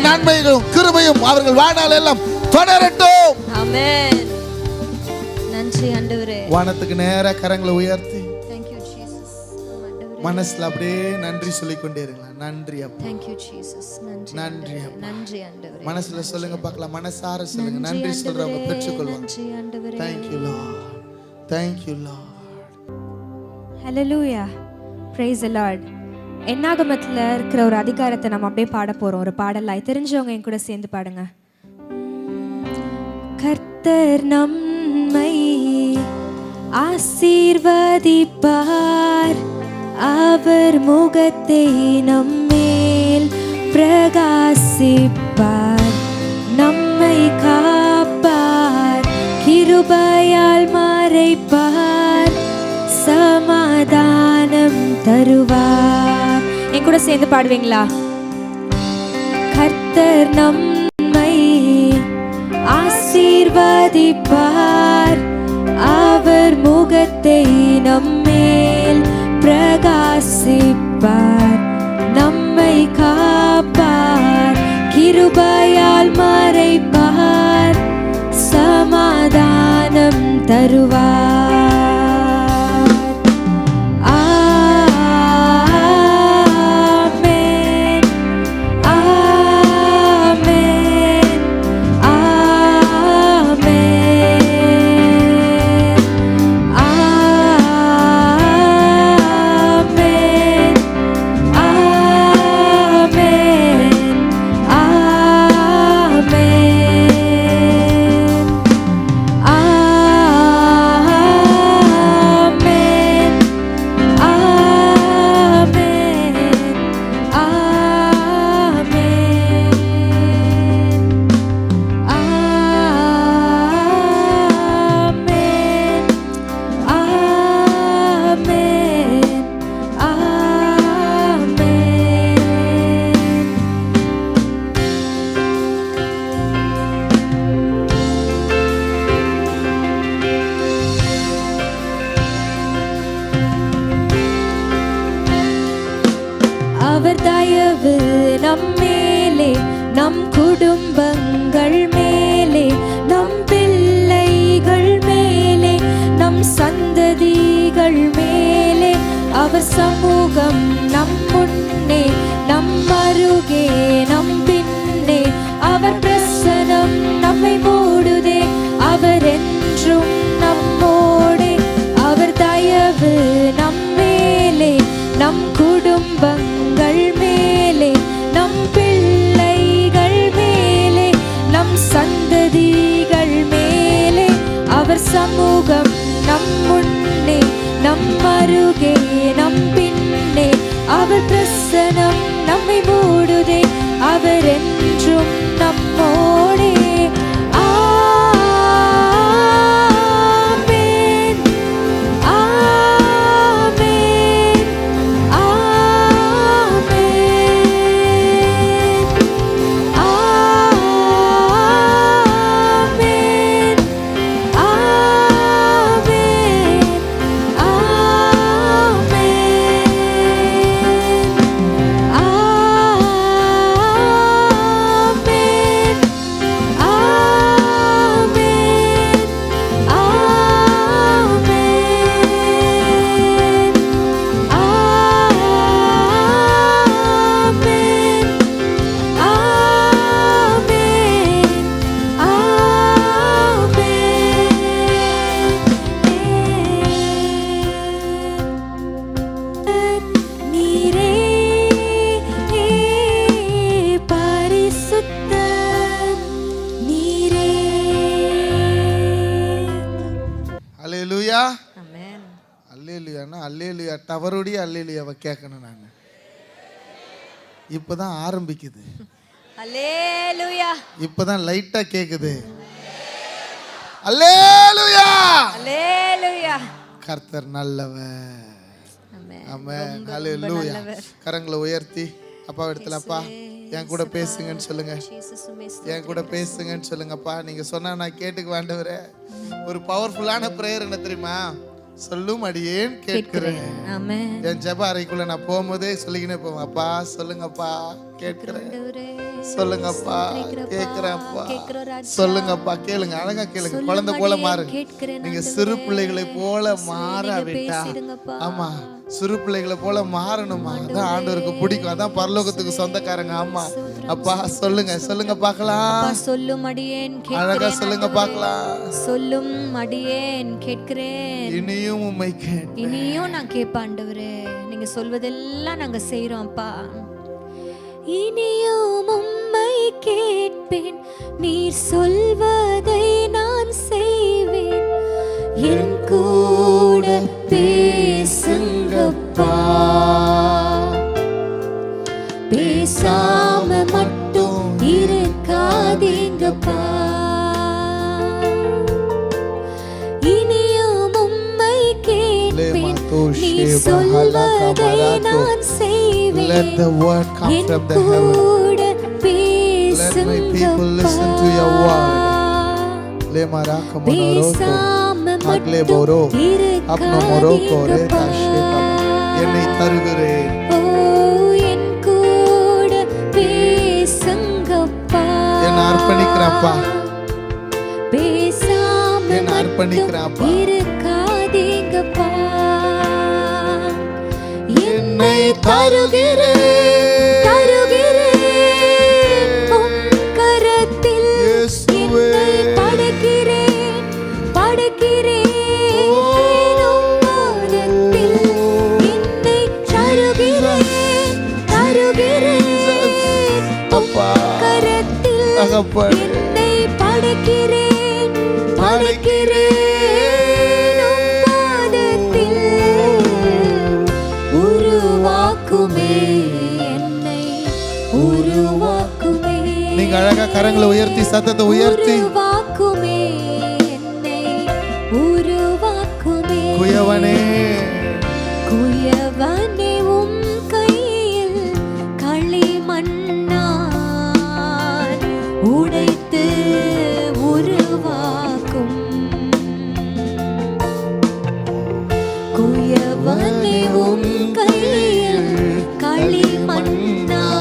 நன்மைகளும் கிருபையும் அவர்கள் வாழ்நாள் எல்லாம் தொடரட்டும். ஆமென். நன்றி ஆண்டவரே. வானத்துக்கு நேர கரங்களை உயர்த்தி Thank you Jesus. ஆண்டவரே. மனசுல அப்படியே நன்றி சொல்லிக் கொண்டே இருங்களா. நன்றி அப்பா. Thank you Jesus. நன்றி. நன்றி அப்பா. நன்றி ஆண்டவரே. மனசுல சொல்லுங்க பார்க்கலாம். மனசார சொல்லுங்க. நன்றி சொல்றவங்க பெற்றுக்கொள்வாங்க. நன்றி ஆண்டவரே. Thank you Lord. Thank you Lord. Hallelujah. Praise the Lord. என்னாகமத்தில் இருக்கிற ஒரு அதிகாரத்தை நம்ம அப்படியே பாட போகிறோம். ஒரு பாடலாய் தெரிஞ்சவங்க என் கூட சேர்ந்து பாடுங்க. கர்த்தர் நம்மை ஆசீர்வதிப்பார், அவர் முகத்தை நம்மேல் பிரகாசிப்பார், நம்மை காப்பார், கிருபையால் மறைப்பார், சமாதானம் தருவார். என் கூட சேர்ந்து பாடுவீங்களா? கர்த்தர் நம்மை ஆசீர்வதிப்பார், அவர் முகத்தை நம்மேல் பிரகாசிப்பார், நம்மை காப்பார், கிருபையால் மறைப்பார், சமாதானம் தருவார். அவர் தயவு நம்மேலே, நம் குடும்பங்கள் மேலே, நம் பிள்ளைகள் மேலே, நம் சந்ததிகள் மேலே, அவர் சமூகம் நம் முன்னே, நம் அருகே, நம் பின்னே, அவர் பிரசனம் நம்மை மூடுதே, அவர் என்றும் நம்மோடே, அவர் தயவு நம் மேலே, நம் குடும்பங்கள் மேலே, சமூகம் நம் முன்னே நம் அருகே நம் பின்னே அவர் பிரசனம் நம்மை மூடுதே அவர் என்றும் நம்மோடே ஆமென் ஆமென் ஆமென் ஆமென் நீரே பரிசுத்தர் நீரே. அல்லேலூயா. ஆமென். அல்லேலூயான்னா அல்லேலூயா டவருடைய அல்லேலூயாவை கேட்கணும். நான் இப்பதான் ஆரம்பிக்குது, அல்லேலூயா இப்பதான் லைட்டா கேக்குது. அல்லேலூயா. அல்லேலூயா. கர்த்தர் நல்லவர். ஆமென். ஆமென். ரொம்ப அல்லேலூயா. நல்லவர். கரங்களை உயர்த்தி அப்பா இடத்துல, அப்பா என் கூட பேசுங்கன்னு சொல்லுங்க, ஜீசஸ் உம்மை என் கூட பேசுங்கன்னு சொல்லுங்கப்பா. நீங்க சொன்னா நான் கேட்டுக்கு வேண்டவரே. ஒரு பவர்ஃபுல்லான பிரேயர் என்ன தெரியுமா? சொல்லும் அடியேன் கேட்கிறேன். ஆமென். என் ஜெப அறைக்குள்ள நான் போகும்போதே சொல்லிக்கினே போவேன், அப்பா சொல்லுங்கப்பா கேட்கிறேன், ஆண்டவரே, சொல்லுங்கப்பா கேட்கிறேன்ப்பா, கேட்கிறோம் ராஜா. சொல்லுங்கப்பா. கேளுங்க, அழகா கேளுங்க, சொல்லும் குழந்தை போல அடியேன் மாறுங்க. கேட்கிறேன் நீங்க ஆண்டவரே. சிறு பிள்ளைகளை போல மாறாவிட்டா, பேசிடுங்கப்பா. ஆமா சிறு பிள்ளைகளை போல மாறணுமா? அதான் ஆண்டவருக்கு பிடிக்கும், அதான் பரலோகத்துக்கு சொந்தக்காரங்க. ஆமா அப்பா சொல்லுங்க, சொல்லுங்க பார்க்கலாம். அப்பா, சொல்லும் அடியேன் அழகா கேட்கிறேன் சொல்லுங்க ஆண்டவரே. பார்க்கலாம். சொல்லும் அடியேன் கேட்கிறேன். இனியும் உம்மை கேட்பேன். இனியும் நான் கேட்பேன் ஆண்டவரே. நீங்க சொல்வதெல்லாம் நாங்க செய்றோம்ப்பா. இனியும் உம்மை கேட்பேன், நீர் சொல்வதை நான் செய்வேன். என் கூட பேசுங்கப்பா, பேசாம மட்டும் இருக்காதீங்கப்பா. இனியும் உம்மை கேட்பேன், நீர் சொல்வதை நான் செய்வேன். Let the word come N from the heaven. கூட Let my people listen to your word. Le maraka monoroto agle boro apno moroko re kasheta. என்னை தருகிறேன். ஓ என் கூட பேசுங்கப்பா. என்ன அர்ப்பணிக்கிறப்பா, பேசாம என்ன அர்ப்பணிக்கிறப்பா. இருக்காதீங்கப்பா. என்னை தருகிறேன், தருகிறேன் உம் கரத்தில். இயேசுவே. என்னை படைக்கிறேன், படைக்கிறேன் உம் பாதத்தில். என்னை தருகிறேன், தருகிறேன் அப்பா. கரத்தில். தகப்பனே. என்னை படைக்கிறேன், படைக்கிறேன் உம் பாதத்தில். உருவாக்குமே என்னை, உருவாக்குமே. நீங்க அழகா கரங்களை உயர்த்தி சத்தத்தை உயர்த்தி உருவாக்குமே என்னை, உருவாக்குமே. குயவனே குயவனே உம் கையில் களிமண்ணால் உடைத்து உருவாக்கும். குயவனே உம் கையில் களிமண்ணால்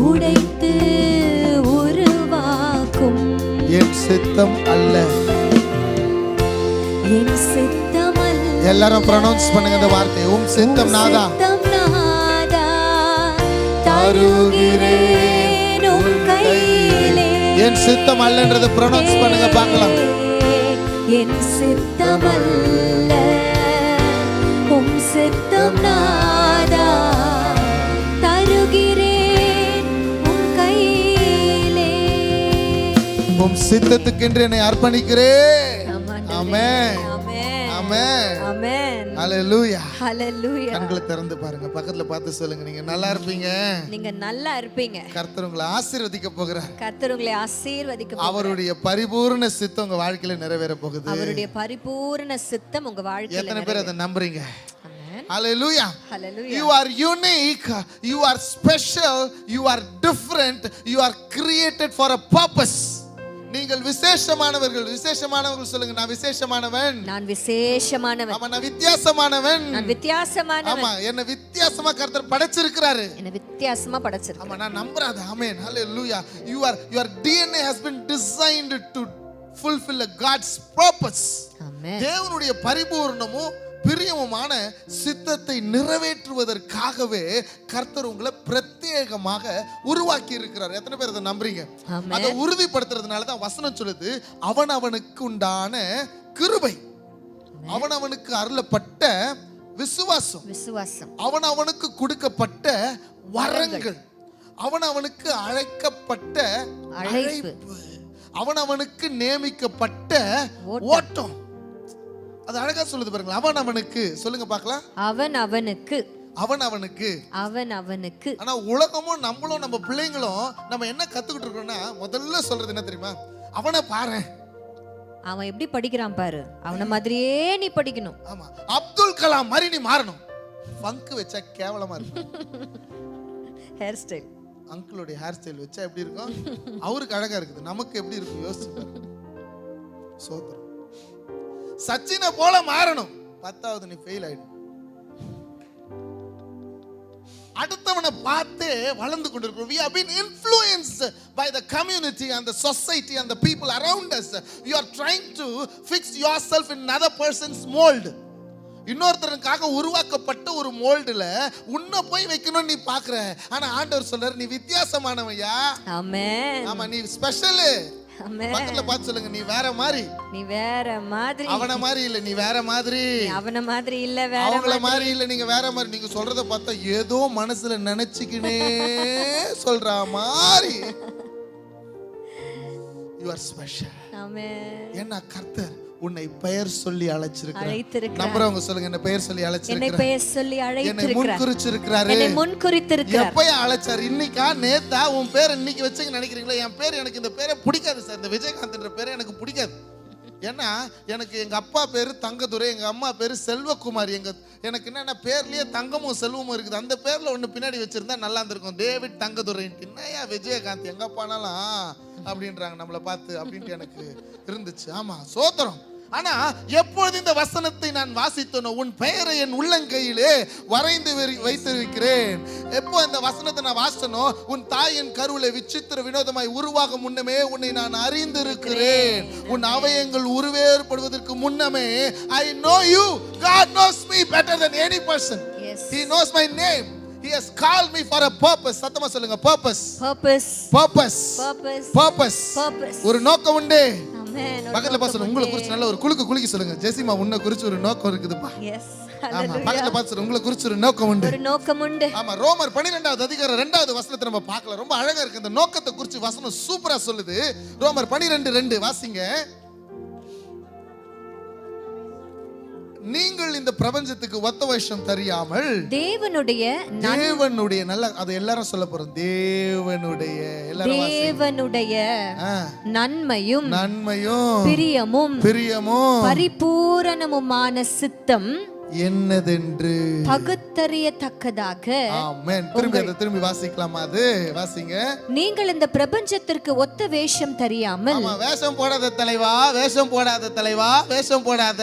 உடைத்து உருவாக்கும். என் சித்தம் அல்ல. என் சித்தமல்ல. எல்லாரும் ப்ரொனவுன்ஸ் பண்ணுங்க இந்த வார்த்தையை. உம் சித்தம் நாதா. சித்தம் நாதா, தருகிறேன் உம் கையிலே. என் சித்தம் அல்லன்றதை ப்ரொனவுன்ஸ் பண்ணுங்க பார்க்கலாம். என் சித்தமல்ல, உம் சித்தம் நாதா, தருகிறேன் உம் கையிலே. உம் சித்தத்துக்கென்று என்னை அர்ப்பணிக்கிறேன். ஆமென். ஆமென். ஆமென். ஆமென். ஹalleluya. ஹalleluya. கண்களை திறந்து பாருங்க, பக்கத்துல பார்த்து சொல்லுங்க, நீங்க நல்லா இருப்பீங்க. நீங்க நல்லா இருப்பீங்க. கர்த்தர் உங்களை ஆசீர்வதிக்க போகிறார். கர்த்தர் உங்களை ஆசீர்வதிக்க போகிறார். அவருடைய பரிபூர்ண சித்தம் உங்க வாழ்க்கையில நிறைவேற போகுது. அவருடைய பரிபூரண சித்தம் உங்க வாழ்க்கையில எத்தனை பேர் அதை நம்புறீங்க? ஆமென். Hallelujah. Hallelujah. You are unique, you are special, you are different, you are created for a purpose. நீங்கள் விசேஷமானவர்கள். விசேஷமானவர்கள் சொல்லுங்க, நான் விசேஷமானவன். நான் விசேஷமானவன். ஆமா, நான் வித்தியாசமானவன். நான் வித்தியாசமானவன். ஆமா, என்ன வித்தியாசமா கர்த்தர் படைச்சிருக்கிறாரு. என்ன வித்தியாசமா படைச்சிருக்கார். ஆமா, நான் நம்புறேன். ஆமென். Hallelujah. Your DNA has been designed to fulfill a God's purpose. ஆமென். தேவனுடைய பரிபூர்ணமும் பிரியமுமான சித்தத்தை நிறைவேற்றுவதற்காகவே கர்த்தர் உங்களை பிரத்யேகமாக உருவாக்கி இருக்கிறார். எத்தனை பேர் அதை நம்புறீங்க? அதை உறுதிப்படுத்துறதுனால தான் வசனம் சொல்லுது, அவனவனுக்கு உண்டான கிருபை, அவனவனுக்கு அருளப்பட்ட விசுவாசம், அவனவனுக்கு கொடுக்கப்பட்ட வரங்கள், அவனவனுக்கு அழைக்கப்பட்ட அழைப்பு, அவனவனுக்கு நியமிக்கப்பட்ட ஓட்டம். அது அழகா சொல்லுது பாருங்க. அவனவனுக்கு சொல்லுங்க பார்க்கலாம். அவனவனுக்கு. ஆனா உலகமும் நம்மளும் நம்ம பிள்ளைங்களும் நம்ம என்ன கத்துக்கிட்டு இருக்கோம்னா, முதல்ல சொல்றது என்ன தெரியுமா? அவனை பாரு, அவன் எப்படி படிக்கிறான் பாரு, அவனை மாதிரியே நீ படிக்கணும். ஆமா, அப்துல் கலாம் மாதிரி நீ மாறணும். ஃபங்க் வச்சா கேவலமா இருக்கும். ஹேர் ஸ்டைல், அங்கிளுடைய ஹேர் ஸ்டைல் வச்சா எப்படி இருக்கும்? அவருக்கு அழகா இருக்குது, நமக்கு எப்படி இருக்கும் யோசிச்சு பாருங்க. சோத்திரம். சச்சினை போல மாறணும். 10வது நீ ஃபெயில் ஆயிடும். அடுத்தவனை பார்த்து வளர்ந்து கொண்டிருக்கிறோம். We have been influenced by the community and the society and the people around us. You are trying to fix yourself in another person's mold. இன்னொருத்தருக்காக உருவாக்கப்பட்ட ஒரு மோல்டுல உன்னை போய் வைக்கணும்னு நீ பாக்குற. ஆனா ஆண்டவர் சொல்றாரு, நீ வித்தியாசமானவையா. ஆமென். ஆமா, நீ ஸ்பெஷல். ஆமென். பக்கத்துல பார்த்து சொல்லுங்க, நீ வேற மாதிரி. நீ வேற மாதிரி. அவன மாதிரி இல்ல, நீ வேற மாதிரி. அவன மாதிரி இல்ல, வேற அவங்கள மாதிரி இல்ல, நீங்க வேற மாதிரி. நீங்க சொல்றத பார்த்தா ஏதோ மனசுல நினைச்சுக்கினே சொல்ற மாதிரி. You are special. ஆமென். என்ன கர்த்தர் உன்னை பெயர் சொல்லி அழைத்திருக்கிறார். நம்புறவங்க சொல்லுங்க, என்ன பெயர் சொல்லி அழைச்சிருக்கிறார். என்னை பெயர் சொல்லி அழைத்திருக்கிறார். என்னை முன்குறிச்சிருக்கிறாரு. என்னை முன்குறித்திருக்கிறார். எப்பயா அழைச்சார்? இன்னைக்கா நேத்தா? உன் பேர் இன்னைக்கு வச்சுங்க நினைக்கிறீங்களா? என் பேர், எனக்கு இந்த பேரே பிடிக்காது சார், இந்த விஜயகாந்த்ன்ற பேரே எனக்கு பிடிக்காது. ஏன்னா எனக்கு எங்க அப்பா பேரு தங்கதுரை, எங்க அம்மா பேரு செல்வகுமாரி. எனக்கு என்னன்னா பேர்லயே தங்கமும் செல்வமும் இருக்குது. அந்த பேர்ல ஒண்ணு பின்னாடி வச்சிருந்தா நல்லா இருந்திருக்கும், டேவிட் தங்கதுரை. என்னையா விஜயகாந்த் எங்க அப்பானாலும் அப்படின்றாங்க நம்மளை பார்த்து அப்படின்ட்டு எனக்கு இருந்துச்சு. ஆமா, சோத்திரம். ஆனா எப்பொழுது இந்த வசனத்தை நான் வாசித்தனோ, உன் பெயரை என் உள்ளங்கையிலே வரைந்து வைத்திருக்கிறேன். எப்போ இந்த வசனத்தை நான் வாசித்தனோ, உன் தாயின் கருவிலே விசித்திர வினோதமாய் உருவாகும் முன்னமே உன்னை நான் அறிந்திருக்கிறேன். உன் அவயங்கள் உருவேறுபடுவதற்கு முன்னமே I know you. God knows me better than any person. Yes. He knows my name. He has called me for a purpose. சத்தமா சொல்லுங்க, purpose. Purpose. Purpose. Purpose. Purpose. Purpose. ஒரு நோக்கம் உண்டு. ஆமென். பக்கத்துல பார்த்து சொல்லுங்க, உங்களை குறிச்சு நல்ல ஒரு குலுக்கி சொல்லுங்க, ஜெசிமா உன்னை குறிச்சு ஒரு நோக்கம் இருக்குதுப்பா. எஸ். ஆமா, பக்கத்துல பார்த்து சொல்லுங்க, உங்களை குறிச்சு ஒரு நோக்கம் உண்டு. ஒரு நோக்கம் உண்டு. ஆமா, ரோமர் 12வது அதிகாரம் 2வது வசனத்தை நம்ம பார்க்கலாம். ரொம்ப அழகா இருக்கு இந்த நோக்கத்தை குறிச்சு வசனம், சூப்பரா சொல்லுது. ரோமர் 12:2 வாசிங்க. நீங்கள் இந்த பிரபஞ்சத்துக்கு ஒத்த வேஷம் தெரியாமல் தேவனுடைய நல்ல, அது எல்லாரும் சொல்ல போறோம், தேவனுடைய நன்மையும் பிரியமும் பரிபூரணமுமான சித்தம் என்னதென்று பகுத்தறியத்தக்கதாக. ஆமென். திரும்பி வாசிக்கலாமா? அது வாசிங்க. நீங்கள் இந்த பிரபஞ்சத்திற்கு ஒத்த வேஷம் தெரியாமல். ஆமா, வேஷம் போடாத தலைவா, வேஷம் போடாத தலைவா, வேஷம் போடாத.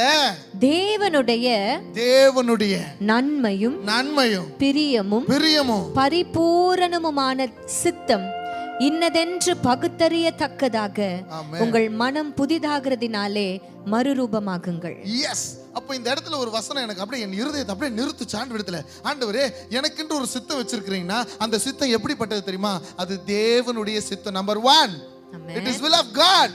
தேவனுடைய நன்மையும் பிரியமும் பரிபூரணமுமான சித்தம் இன்னதென்று பகுத்தறியத்தக்கதாக உங்கள் மனம் புதிதாகிறதினாலே மறுரூபமாகுங்கள். எஸ். அப்ப இந்த இடத்துல ஒரு வசனம் எனக்கு அப்படியே என் இருதயத்தை அப்படியே நிறுத்துச்சு. ஆண்டவரே, ஆண்டவரே, எனக்கென்று ஒரு சித்தம் வச்சிருக்கிறீங்கன்னா அந்த சித்தம் எப்படிப்பட்டது தெரியுமா? அது தேவனுடைய சித்தம். Number 1, it is will of God.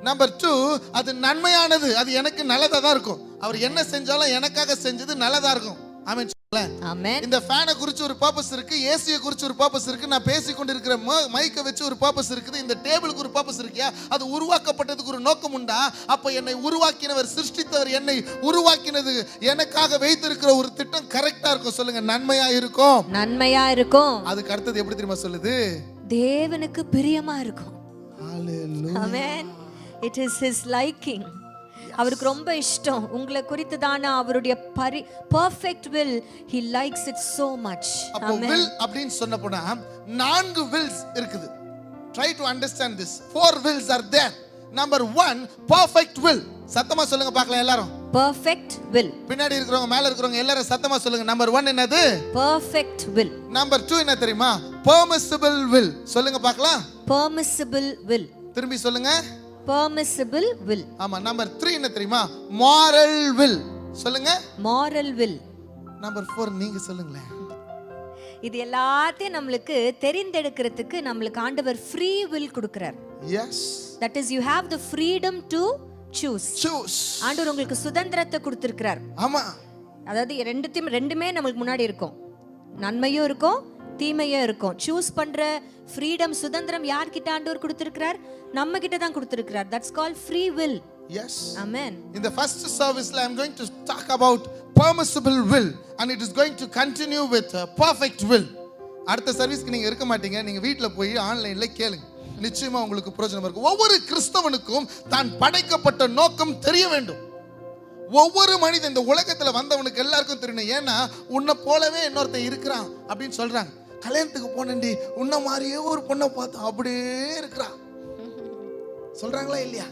Number 2, அது நன்மையானது. அது எனக்கு நல்லதா தான் இருக்கும். அவர் என்ன செஞ்சாலும் எனக்காக செஞ்சது நல்லதா இருக்கும். ஆமென். ஆமென். இந்த ஃபேனை குறிச்சு ஒரு பர்பஸ் இருக்கு, ஏசியை குறிச்சு ஒரு பர்பஸ் இருக்கு, நான் பேசி கொண்டிருக்கிற மைக்கை வச்சு ஒரு பர்பஸ் இருக்குது, இந்த டேபிளுக்கு ஒரு பர்பஸ் இருக்கியா, அது உருவாக்கப்பட்டதுக்கு ஒரு நோக்கம் உண்டா? அப்ப என்னை உருவாக்கினவர், சிருஷ்டித்தவர் என்னை உருவாக்கினது எனக்காக வைத்திருக்கிற ஒரு திட்டம் கரெக்டா இருக்கும். சொல்லுங்க, நன்மையா இருக்கும். நன்மையா இருக்கும். அதுக்கு அடுத்தது எப்படி தெரியுமா சொல்லுது? தேவனுக்கு பிரியமா இருக்கும். ஹalleluya. ஆமென். It is his liking. அவருக்கு ரொம்ப இஷ்டம் உங்களை குறித்து தான அவருடைய perfect will. He likes it so much. அப்போ will அப்படினு சொன்னப்போனா 4 wills இருக்குது. Try to understand this. 4 wills are there. Number 1, perfect will. சத்தமா சொல்லுங்க பார்க்கலாம் எல்லாரும். Perfect will. பின்னாடி இருக்கிறவங்க மேல இருக்கிறவங்க எல்லாரும் சத்தமா சொல்லுங்க. நம்பர் 1 என்னது? Perfect will. நம்பர் 2 என்ன தெரியுமா? Permissible will. சொல்லுங்க பார்க்கலாம். Permissible will. திரும்பி சொல்லுங்க. Permissible will. ஆமா. நம்பர் 3 என்ன தெரியுமா? Moral will. சொல்லுங்க. Moral will. நம்பர் 4 நீங்க சொல்லுங்களே. இது எல்லாத்தையும் நம்மளுக்கு தெரிந்தெடுக்கிறதுக்கு நம்மளுக்கு ஆண்டவர் free will கொடுக்கிறார். Yes. That is, you have the freedom to choose. Choose. ஆண்டவர் உங்களுக்கு சுதந்திரத்தை கொடுத்திருக்கிறார். ஆமா. அதாவது ரெண்டுமே நம்மளுக்கு முன்னாடி இருக்கும். நன்மையும் இருக்கும், தீமையும் இருக்கும். சூஸ் பண்ற ஃப்ரீடம், சுதந்திரம் யார்கிட்ட ஆண்டவர் கொடுத்திருக்கிறார்? நம்ம கிட்ட தான் கொடுத்திருக்கிறார். That's called free will. Yes. Amen. In the first service I am going to talk about permissible will and it is going to continue with perfect will. அடுத்த சர்வீஸ்க்கு நீங்க இருக்க மாட்டீங்க, நீங்க வீட்ல போய் ஆன்லைன்ல கேளுங்க, நிச்சயமா உங்களுக்கு பிரயோஜனம் இருக்கும். ஒவ்வொரு கிறிஸ்தவனுக்கும் தான் படைக்கப்பட்ட நோக்கம் தெரிய வேண்டும். ஒவ்வொரு மனிதன் இந்த உலகத்துல வந்தவனுக்கு எல்லாருக்கும் தெரியணும். ஏன்னா உன்னை போலவே இன்னொருத்தன் இருக்கிறான் அப்படின்னு சொல்றாங்க. கல்யாணத்துக்கு போனேன்டி, உன்ன மாதிரியே ஒரு பொண்ணை பார்த்தா அப்படியே இருக்கிறான் சொல்றாங்களா இல்லையா?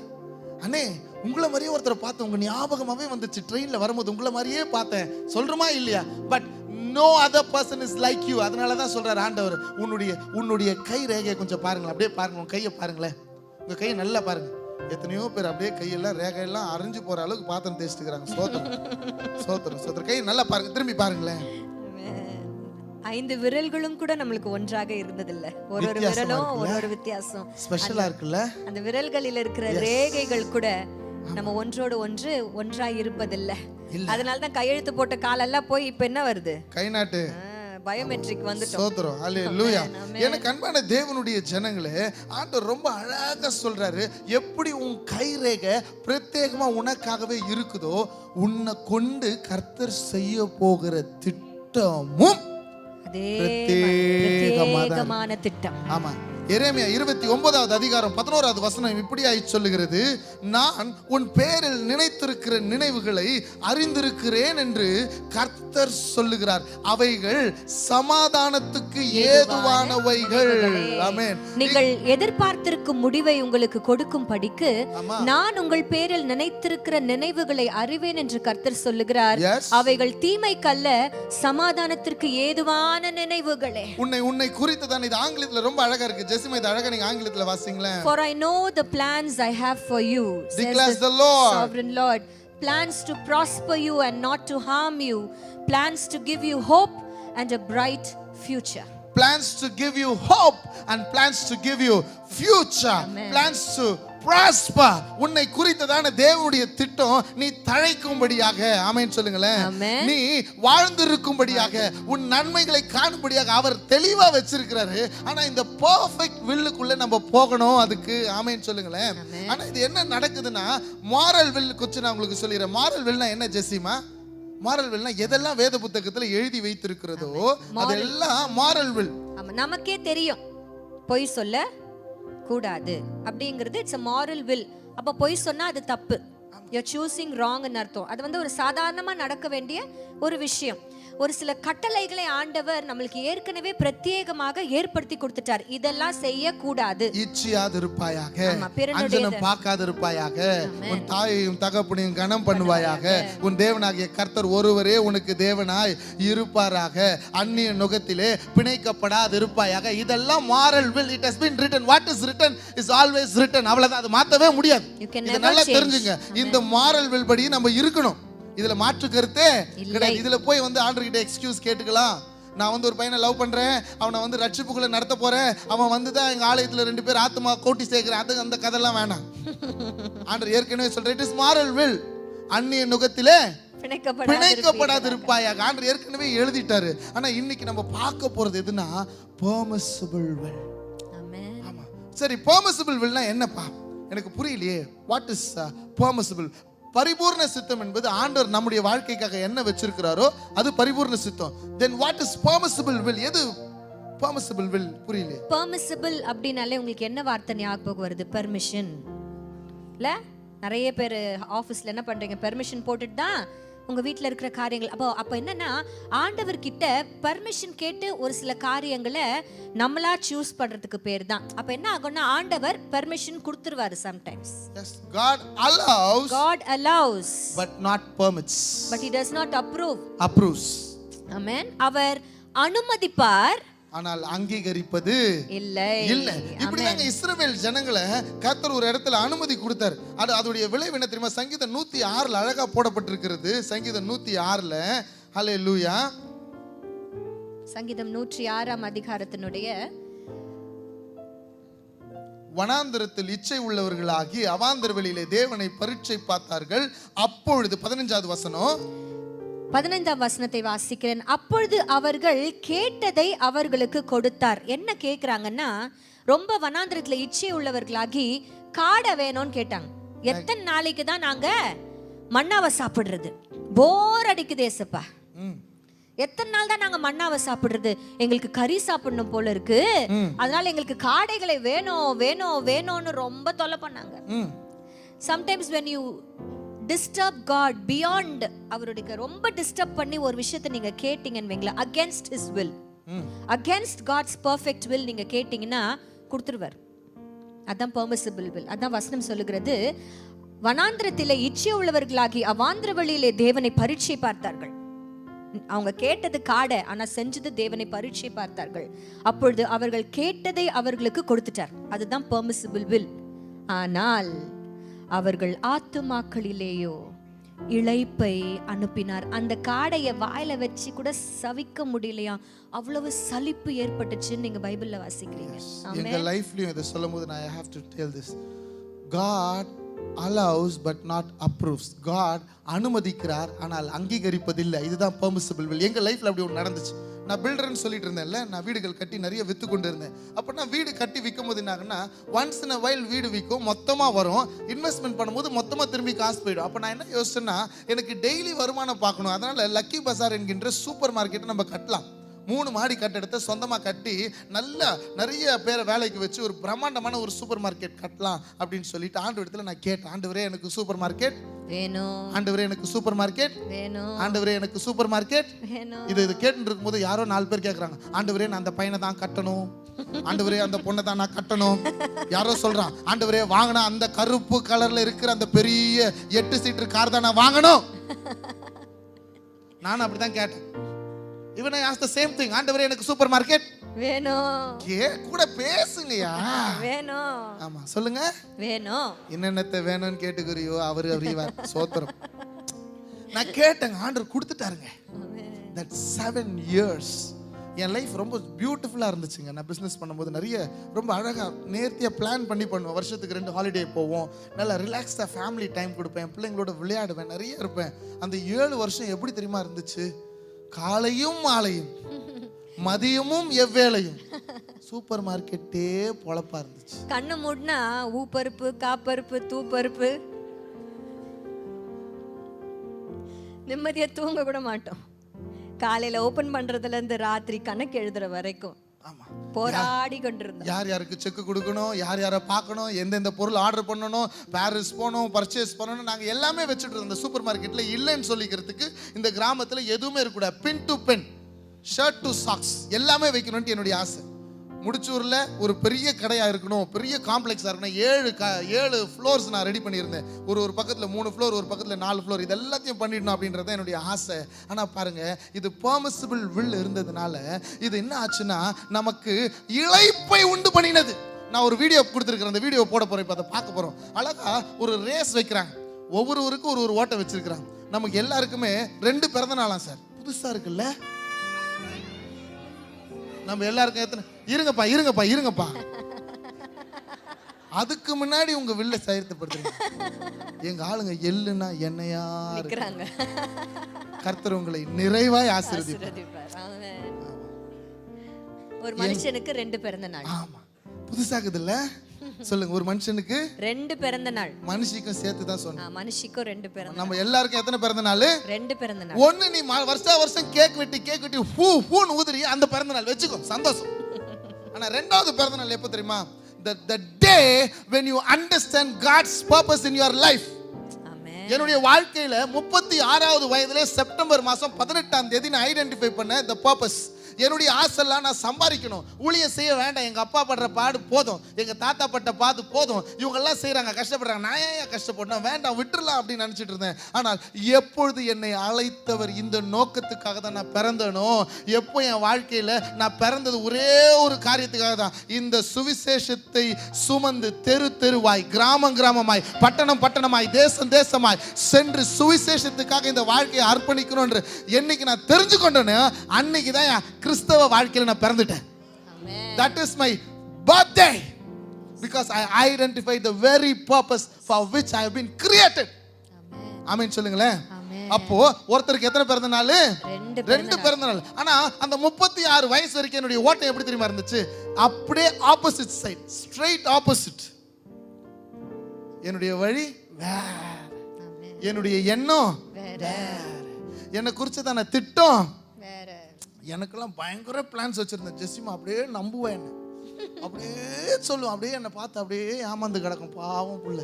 அண்ணே, உங்களை மாதிரியே ஒருத்தரை பார்த்தேன், உங்க ஞாபகமாவே வந்துச்சு, ட்ரெயின்ல வரும்போது உங்களை மாதிரியே பார்த்தேன் சொல்றோமா இல்லையா? But no other person is like you. அதனால தான் சொல்றார் ஆண்டவர், உன்னுடைய கை ரேகையை கொஞ்சம் பாருங்களேன், அப்படியே பாருங்க, உங்க கையை பாருங்களேன், உங்க கையை நல்லா பாருங்க. எத்தனையோ பேர் அப்படியே கையெல்லாம் ரேகையெல்லாம் அரைஞ்சு போற அளவுக்கு பாத்திரம் தேய்ச்சிட்டு இருக்காங்க. சோத்திரம் கையை நல்லா பாருங்க, திரும்பி பாருங்களேன். 5 விரல்களும் கூட நம்மளுக்கு ஒன்றாக இருந்ததில்லை. ஒரு விரலும் ஒரு வித்தியாசம் ஸ்பெஷலா இருக்குல்ல. அந்த விரல்களில் இருக்கிற ரேகைகள் கூட நம்ம ஒன்றோடு ஒன்று ஒன்றாய் இருப்பதில்லை. அதனால தான் கையெழுத்து போட்ட காலெல்லாம் போய் இப்ப என்ன வருது? கை நாட்டு பயோமெட்ரிக் வந்துட்டோம். ஸ்தோத்திரம். ஹalleluya. எனக்கு அன்பான தேவனுடைய ஜனங்களே, ஆண்டவர் ரொம்ப அழகா சொல்றாரு, எப்படி உன் கை ரேகை பிரத்யேகமா உனக்காகவே இருக்குதோ, உன்னை கொண்டு கர்த்தர் செய்ய போகிற திட்டமும் பிரத்யேகமான திட்டம். ஆமா. எரேமியா 29வது அதிகாரம் 11வது வசனம் இப்படியாய் சொல்லுகிறது, நான் உன் பேரில் நினைத்திருக்கிற நினைவுகளை அறிந்திருக்கிறேன் என்று கர்த்தர் சொல்லுகிறார், அவைகள் சமாதானத்துக்கு ஏதுவானவைகள். ஆமென். நீங்கள் எதிர்பார்த்திருக்கும் முடிவை உங்களுக்கு கொடுக்கும் படிக்கு நான் உங்கள் பேரில் நினைத்திருக்கிற நினைவுகளை அறிவேன் என்று கர்த்தர் சொல்லுகிறார். அவைகள் தீமைக்கல்ல, சமாதானத்திற்கு ஏதுவான நினைவுகளே. உன்னை குறித்து தான். இது ஆங்கிலத்துல ரொம்ப அழகா இருக்கு. ஜெசிமா, இது அழகா நீங்க ஆங்கிலத்துல வாசிங்களேன். For I know the plans I have for you, declares the Lord. Sovereign Lord. Plans to prosper you and not to harm you. Plans to give you hope and a bright future. Plans to give you hope and plans to give you future. Amen. Plans to prosper. உன்னை குறித்ததான தேவனுடைய திட்டம் நீ தழைக்கும்படியாக. ஆமென் சொல்லுங்களேன். நீ வாழ்ந்திருக்கும்படியாக, உன் நன்மைகளை காணும்படியாக அவர் தெளிவா வச்சிருக்கிறாரு. ஆனா இந்த பெர்ஃபெக்ட் வில்லுக்குள்ள நம்ம போகணும் அதுக்கு. ஆமென் சொல்லுங்களேன். ஆனா இது என்ன நடக்குதுன்னா, மாரல் வில் குறித்து நான் உங்களுக்கு சொல்லிடுறேன். மாரல் வில்னா என்ன ஜெசிமா? மாரல் வில்னா எதெல்லாம் வேத புத்தகத்துல எழுதி வைத்திருக்கிறதோ அதெல்லாம் மாரல் வில். நமக்கே தெரியும் பொய் சொல்ல கூடாது அப்படிங்கிறது. It's a moral will. அப்ப பொய் சொன்னா அது தப்பு. you're choosing wrong ன்னு அர்த்தம். அது வந்து ஒரு சாதாரணமா நடக்க வேண்டிய ஒரு விஷயம். ஒரு சில கட்டளைகளை ஆண்டவர் நம்மளுக்கு ஏற்கனவே பிரத்யேகமாக ஏற்படுத்தி கொடுத்துட்டார். இதெல்லாம் செய்ய கூடாது. இச்சியாதிருப்பாயாக, அஞ்சனம் பார்க்காதிருப்பாயாக, உன் தாயையும் தகப்பனையும் கனம் பண்ணுவாயாக, உன் தேவனாகிய கர்த்தர் ஒருவரே உனக்கு தேவனாய் இருப்பாராக, அந்நிய நுகத்திலே பிணைக்கப்படாதிருப்பாயாக. இதெல்லாம் moral will. It has been written. What is written is always written. அவ்வளவுதான், அது மாத்தவே முடியாது. இத நல்லா தெரிஞ்சுங்க. இந்த moral will படி நம்ம இருக்கணும். இதுல மாற்று கருத்தே கிடையாது. இதுல போய் வந்து ஆண்டவர்கிட்ட எக்ஸ்கியூஸ் கேட்டுக்கலாம். நான் வந்து ஒரு பையனை லவ் பண்றேன், அவனை வந்து ரட்சிப்புக்குள்ள நடத்த போறேன், அவன் வந்து தான் எங்க ஆலயத்துல 2 பேர் ஆத்மா கோட்டி சேர்க்கிறேன், அது அந்த கதைலாம் வேணாம். ஆண்டவர் ஏற்கனவே சொல்ற, இட் இஸ் moral will. அந்நிய நுகத்திலே பிணைக்கப்படாதிருப்பாயாக. ஆண்டவர் ஏற்கனவே எழுதிட்டாரு. ஆனா இன்னைக்கு நம்ம பார்க்க போறது எதுனா பெர்மிசிபிள் வில். ஆமா, சரி, பெர்மிசிபிள் வில்னா என்னப்பா? எனக்கு புரியலையே. What is permissible? பரிபூர்ண சித்தம் என்பது ஆண்டவர் நம்முடைய வாழ்க்கைக்காக என்ன வச்சிருக்கிறாரோ அது பரிபூர்ண சித்தம். Then what is permissible will? எது permissible will? புரியல. permissible அப்படினாலே உங்களுக்கு என்ன வார்த்தை ஞாபகம் வருது? பெர்மிஷன் இல்ல? நிறைய பேர் ஆபீஸ்ல என்ன பண்றீங்க? பெர்மிஷன் போட்டுட்டு தான் உங்க வீட்ல இருக்கிற காரியங்கள். அப்ப என்னன்னா ஆண்டவர் கிட்ட பெர்மிஷன் கேட்டு ஒரு சில காரியங்களை நம்மளா சூஸ் பண்றதுக்கு பேர் தான். அப்ப என்ன ஆகும்னா ஆண்டவர் பெர்மிஷன் கொடுத்துருவாரு sometimes. Yes, God allows but not permits. But he does not approves. Amen. அவர் அனுமதிப்பார் ஆனால் அங்கீகரிப்பது இல்லை. இப்படிதாங்க இஸ்ரவேல் ஜனங்களை கர்த்தர் ஒரு இடத்துல அனுமதி கொடுத்தார். அதோடைய விளைவு என்ன தெரியுமா? சங்கீதம் 106 அழகா போடப்பட்டிருக்கிறது. சங்கீதம் 106 ஹல்லேலூயா. சங்கீதம் 106 அதிகாரத்தினுடைய வனாந்தரத்தில் இச்சை உள்ளவர்களாகி அவாந்தர வெளியிலே தேவனை பரீட்சை பார்த்தார்கள். அப்பொழுது 15வது வசனம், 15ஆம் வசனத்தை வாசிக்கிறேன். அப்பொழுது அவர்கள் கேட்டதை அவர்களுக்கு கொடுத்தார். என்ன கேக்குறாங்கன்னா, ரொம்ப வனாந்திரத்துல இச்சை உள்ளவர்களாகி காடை வேணும்னு கேட்டாங்க. எத்தனை நாளைக்கு தான் நாங்க மன்னாவை சாப்பிடுறது? போர் அடிக்குது ஏசப்பா. எத்தனை நாள் தான் நாங்க மன்னாவை சாப்பிடுறது? எங்களுக்கு கறி சாப்பிடணும் போல இருக்கு. அதனால எங்களுக்கு காடைகளை வேணும் வேணும் வேணும்னு ரொம்ப தொல்லை பண்ணாங்க. Sometimes when you disturb God beyond அவருடைய ரொம்ப டிஸ்டர்ப் பண்ணி ஒரு விஷயத்தை நீங்க கேட்டீங்கன்னு வைங்களா, against his will, against God's perfect will நீங்க கேட்டீங்கன்னா கொடுத்துருவார். அதான் permissible will. அதான் வசனம் சொல்லுகிறது, வனாந்திரத்திலே இச்சை உள்ளவர்களாகி அவாந்திர வழியிலே தேவனை பரீட்சை பார்த்தார்கள். அவங்க கேட்டது காடை, ஆனா செஞ்சது தேவனை பரீட்சை பார்த்தார்கள். அப்பொழுது அவர்கள் கேட்டதை அவர்களுக்கு கொடுத்துட்டார். அதுதான் permissible will. ஆனால் அவர்கள் ஆத்துமாக்களிலேயோ இளைப்பை அனுப்பினார். அந்த காடையை வாயில வச்சு கூட சவிக்க முடியலையா, அவ்வளவு சலிப்பு ஏற்பட்டுச்சு. நீங்க பைபிள்ல வாசிக்கிறீங்க. எங்க லைஃப்லயும் இத சொல்லும்போது I have to tell this. God allows but not approves. God அனுமதிக்கிறார் ஆனால் அங்கீகரிப்பதில்லை. இதுதான் permissible will. எங்க லைஃப்ல அப்படி ஒன்று நடந்துச்சு. நான் பில்டர்ன்னு சொல்லிட்டு இருந்தேன்ல, நான் வீடுகள் கட்டி நிறைய வித்து கொண்டு இருந்தேன். அப்போ நான் வீடு கட்டி விற்கும் போது என்ன ஆகுன்னா, ஒன்ஸ் இன் அ வைல் வீடு விற்கும், மொத்தமாக வரும். இன்வெஸ்ட்மெண்ட் பண்ணும்போது மொத்தமாக திரும்பி காசு போயிடும். அப்போ நான் என்ன யோசிச்சேன்னா, எனக்கு டெய்லி வருமானம் பார்க்கணும். அதனால லக்கி பசார் என்கின்ற சூப்பர் மார்க்கெட்டை நம்ம கட்டலாம். 3 மாடி கட்டடத்தை சொந்தமாக கட்டி நல்லா நிறைய பேரை வேலைக்கு வச்சு ஒரு பிரம்மாண்டமான ஒரு சூப்பர் மார்க்கெட் கட்டலாம் அப்படின்னு சொல்லிட்டு ஆண்டவரிடத்துல நான் கேட்டேன். ஆண்டவரே எனக்கு சூப்பர் மார்க்கெட் வேணும், ஆண்டவரே எனக்கு சூப்பர் மார்க்கெட் வேணும், ஆண்டவரே எனக்கு சூப்பர் மார்க்கெட் வேணும். இது கேட்டுட்டு இருக்கும்போது யாரோ 4 பேர் கேட்குறாங்க, ஆண்டவரே நான் அந்த பையனை தான் கட்டணும், ஆண்டவரே அந்த பொண்ணை தான் நான் கட்டணும். யாரோ சொல்றான், ஆண்டவரே வாங்கினா அந்த கருப்பு கலர்ல இருக்கிற அந்த பெரிய 8 சீட்டர் கார் தான் நான் வாங்கணும். நான் அப்படிதான் கேட்டேன். Even I asked the same thing. ஆண்டவரே எனக்கு சூப்பர் மார்க்கெட் வேணும். கூட பேசுங்கயா. வேணும். ஆமா சொல்லுங்க. வேணும். என்னென்னத்தை வேணும்னு கேட்டுக்குறியோ அவர் அறிவார். சோத்திரம். நான் கேட்டேங்க, ஆண்டவர் கொடுத்துட்டாருங்க. That 7 years என் லைஃப் ரொம்ப பியூட்டிஃபுல்லாக இருந்துச்சுங்க. நான் பிஸ்னஸ் பண்ணும்போது நிறைய ரொம்ப அழகாக நேர்த்தியாக பிளான் பண்ணி பண்ணுவேன். வருஷத்துக்கு 2 ஹாலிடே போவோம், நல்லா ரிலாக்ஸ்டாக ஃபேமிலி டைம் கொடுப்பேன், பிள்ளைங்களோட விளையாடுவேன், நிறைய இருப்பேன். அந்த 7 வருஷம் எப்படி தெரியுமா இருந்துச்சு? காலையும் மாலையும் மதியமும் எவ்வேளையும் சூப்பர் மார்க்கெட்டே பொழப்பா இருந்துச்சு. கண்ணு மூடினா ஊப்பருப்பு, காப்பருப்பு, தூப்பருப்பு, நிம்மதியா தூங்க கூட மாட்டோம். காலையில ஓபன் பண்றதுல இருந்து ராத்திரி கணக்கு எழுதுற வரைக்கும் போராடி கொண்டிருந்தோம். யார் யாருக்கு செக் கொடுக்கணும், யார் யாரை பார்க்கணும், எந்தெந்த பொருள் ஆர்டர் பண்ணணும், பாரிஸ் போகணும், பர்ச்சேஸ் பண்ணணும், நாங்கள் எல்லாமே வச்சுட்டு இருந்தோம். இந்த சூப்பர் மார்க்கெட்டில் இல்லைன்னு சொல்லிக்கிறதுக்கு இந்த கிராமத்தில் எதுவுமே இருக்கக்கூடாது. Pin to pen, shirt to socks எல்லாமே வைக்கணும்ட்டு என்னுடைய ஆசை. முடிச்சூரில் ஒரு பெரிய கடையாக இருக்கணும், பெரிய காம்ப்ளெக்ஸாக இருக்கணும். 7 ஃப்ளோர்ஸ் நான் ரெடி பண்ணியிருந்தேன். ஒரு பக்கத்தில் 3 ஃப்ளோர், ஒரு பக்கத்தில் 4 ஃப்ளோர், இது எல்லாத்தையும் பண்ணிடணும் அப்படின்றது என்னுடைய ஆசை. ஆனால் பாருங்கள், இது பெர்மிசிபிள் வில் இருந்ததுனால இது என்ன ஆச்சுன்னா நமக்கு இளைப்பை உண்டு பண்ணினது. நான் ஒரு வீடியோ கொடுத்துருக்கிறேன், அந்த வீடியோ போட போகிறேன், இப்போ அதை பார்க்க போகிறோம். அழகா ஒரு ரேஸ் வைக்கிறாங்க, ஒவ்வொருவருக்கும் ஒரு ஓட்டை வச்சிருக்கிறாங்க. நமக்கு எல்லாருக்குமே 2 பிறந்த நாளாம் சார். புதுசாக இருக்குல்ல? நம்ம எல்லாருக்கும் எத்தனை? இருங்கப்பா அதுக்கு முன்னாடி உங்க வில்ல சயர்த்தப்படுத்துறீங்க. எங்க ஆளுங்க எள்ளுனா என்னையா நிக்கிறாங்க. கர்த்தர் உங்களை நிறைவாய் ஆசீர்வதிப்பார். ஆமென். ஒரு மனுஷனுக்கு 2 பிறந்த நாள். ஆமா, புதுசாக்குது இல்ல? சொல்லுங்க. ஒரு மனுஷனுக்கு 2 பிறந்த நாள். மனுஷிக்கும் சேர்த்து தான் சொன்னேன். மனுஷிக்கும் 2 பிறந்த. நம்ம எல்லாருக்கும் எத்தனை பிறந்த நாள்? 2 பிறந்த நாள். ஒண்ணு நீ வருஷம் கேக் வெட்டி பூ பூன்னு ஊதுறி, அந்த பிறந்த நாள் வச்சுக்கோ, சந்தோஷம். ஆனா ரெண்டாவது பிறந்த நாள் எப்ப தெரியுமா? The day when you understand God's purpose in your life. ஆமென். என்னுடைய வாழ்க்கையில 36வது வயதிலே செப்டம்பர் மாசம் 18ஆம் தேதி நான் ஐடென்டிஃபை பண்ண the purpose. என்னுடைய ஆசைலாம் நான் சம்பாதிக்கணும், ஊழியம் செய்ய வேண்டாம், எங்க அப்பா படுற பாடு போதும், எங்க தாத்தா பட்ட பாடு போதும், இவங்க எல்லாம் செய்யறாங்க, கஷ்டப்படுறாங்க, நான் ஏன் கஷ்டப்படணும், வேண்டாம் விட்டுறலாம் அப்படின்னு நினைச்சிட்டு இருந்தேன். ஆனால் எப்பொழுது என்னை அழைத்தவர் இந்த நோக்கத்துக்காக தான் நான் பிறந்தனோ, எப்போ என் வாழ்க்கையில நான் பிறந்தது ஒரே ஒரு காரியத்துக்காக தான், இந்த சுவிசேஷத்தை சுமந்து தெரு தெருவாய், கிராமம் கிராமமாய், பட்டணம் பட்டணமாய், தேசம் தேசமாய் சென்று சுவிசேஷத்துக்காக இந்த வாழ்க்கையை அர்ப்பணிக்கணும் என்று என்னைக்கு நான் தெரிஞ்சு கொண்டேனோ, அன்னைக்கு தான் கிறிஸ்தவ வாழ்க்கையில நான் பிறந்துட்டேன். That is my birthday because I identified the very purpose for which I have been created. ஆமென் சொல்லுங்களேன். அப்போ ஒருத்தருக்கு எத்தனை பிறந்த நாள்? 2 பிறந்த நாள். ஆனா அந்த 36 வயசு வரைக்கும் என்னுடைய ஓட்டம் எப்படி தெரியுமா இருந்துச்சு? அப்படியே ஆப்போசிட் சைடு, ஸ்ட்ரைட் ஆப்போசிட். என்னுடைய வழி வேற, என்னுடைய எண்ணம் வேற, என்னை குறிச்சதான திட்டம் வேற. எனக்கெல்லாம் பயங்கர பிளான்ஸ் வச்சிருந்தேன். ஜெசிமா அப்படியே நம்புவேன், என்ன அப்படியே சொல்லுவேன், அப்படியே என்னை பார்த்து அப்படியே ஏமாந்து கிடக்கும் பாவம் புள்ள.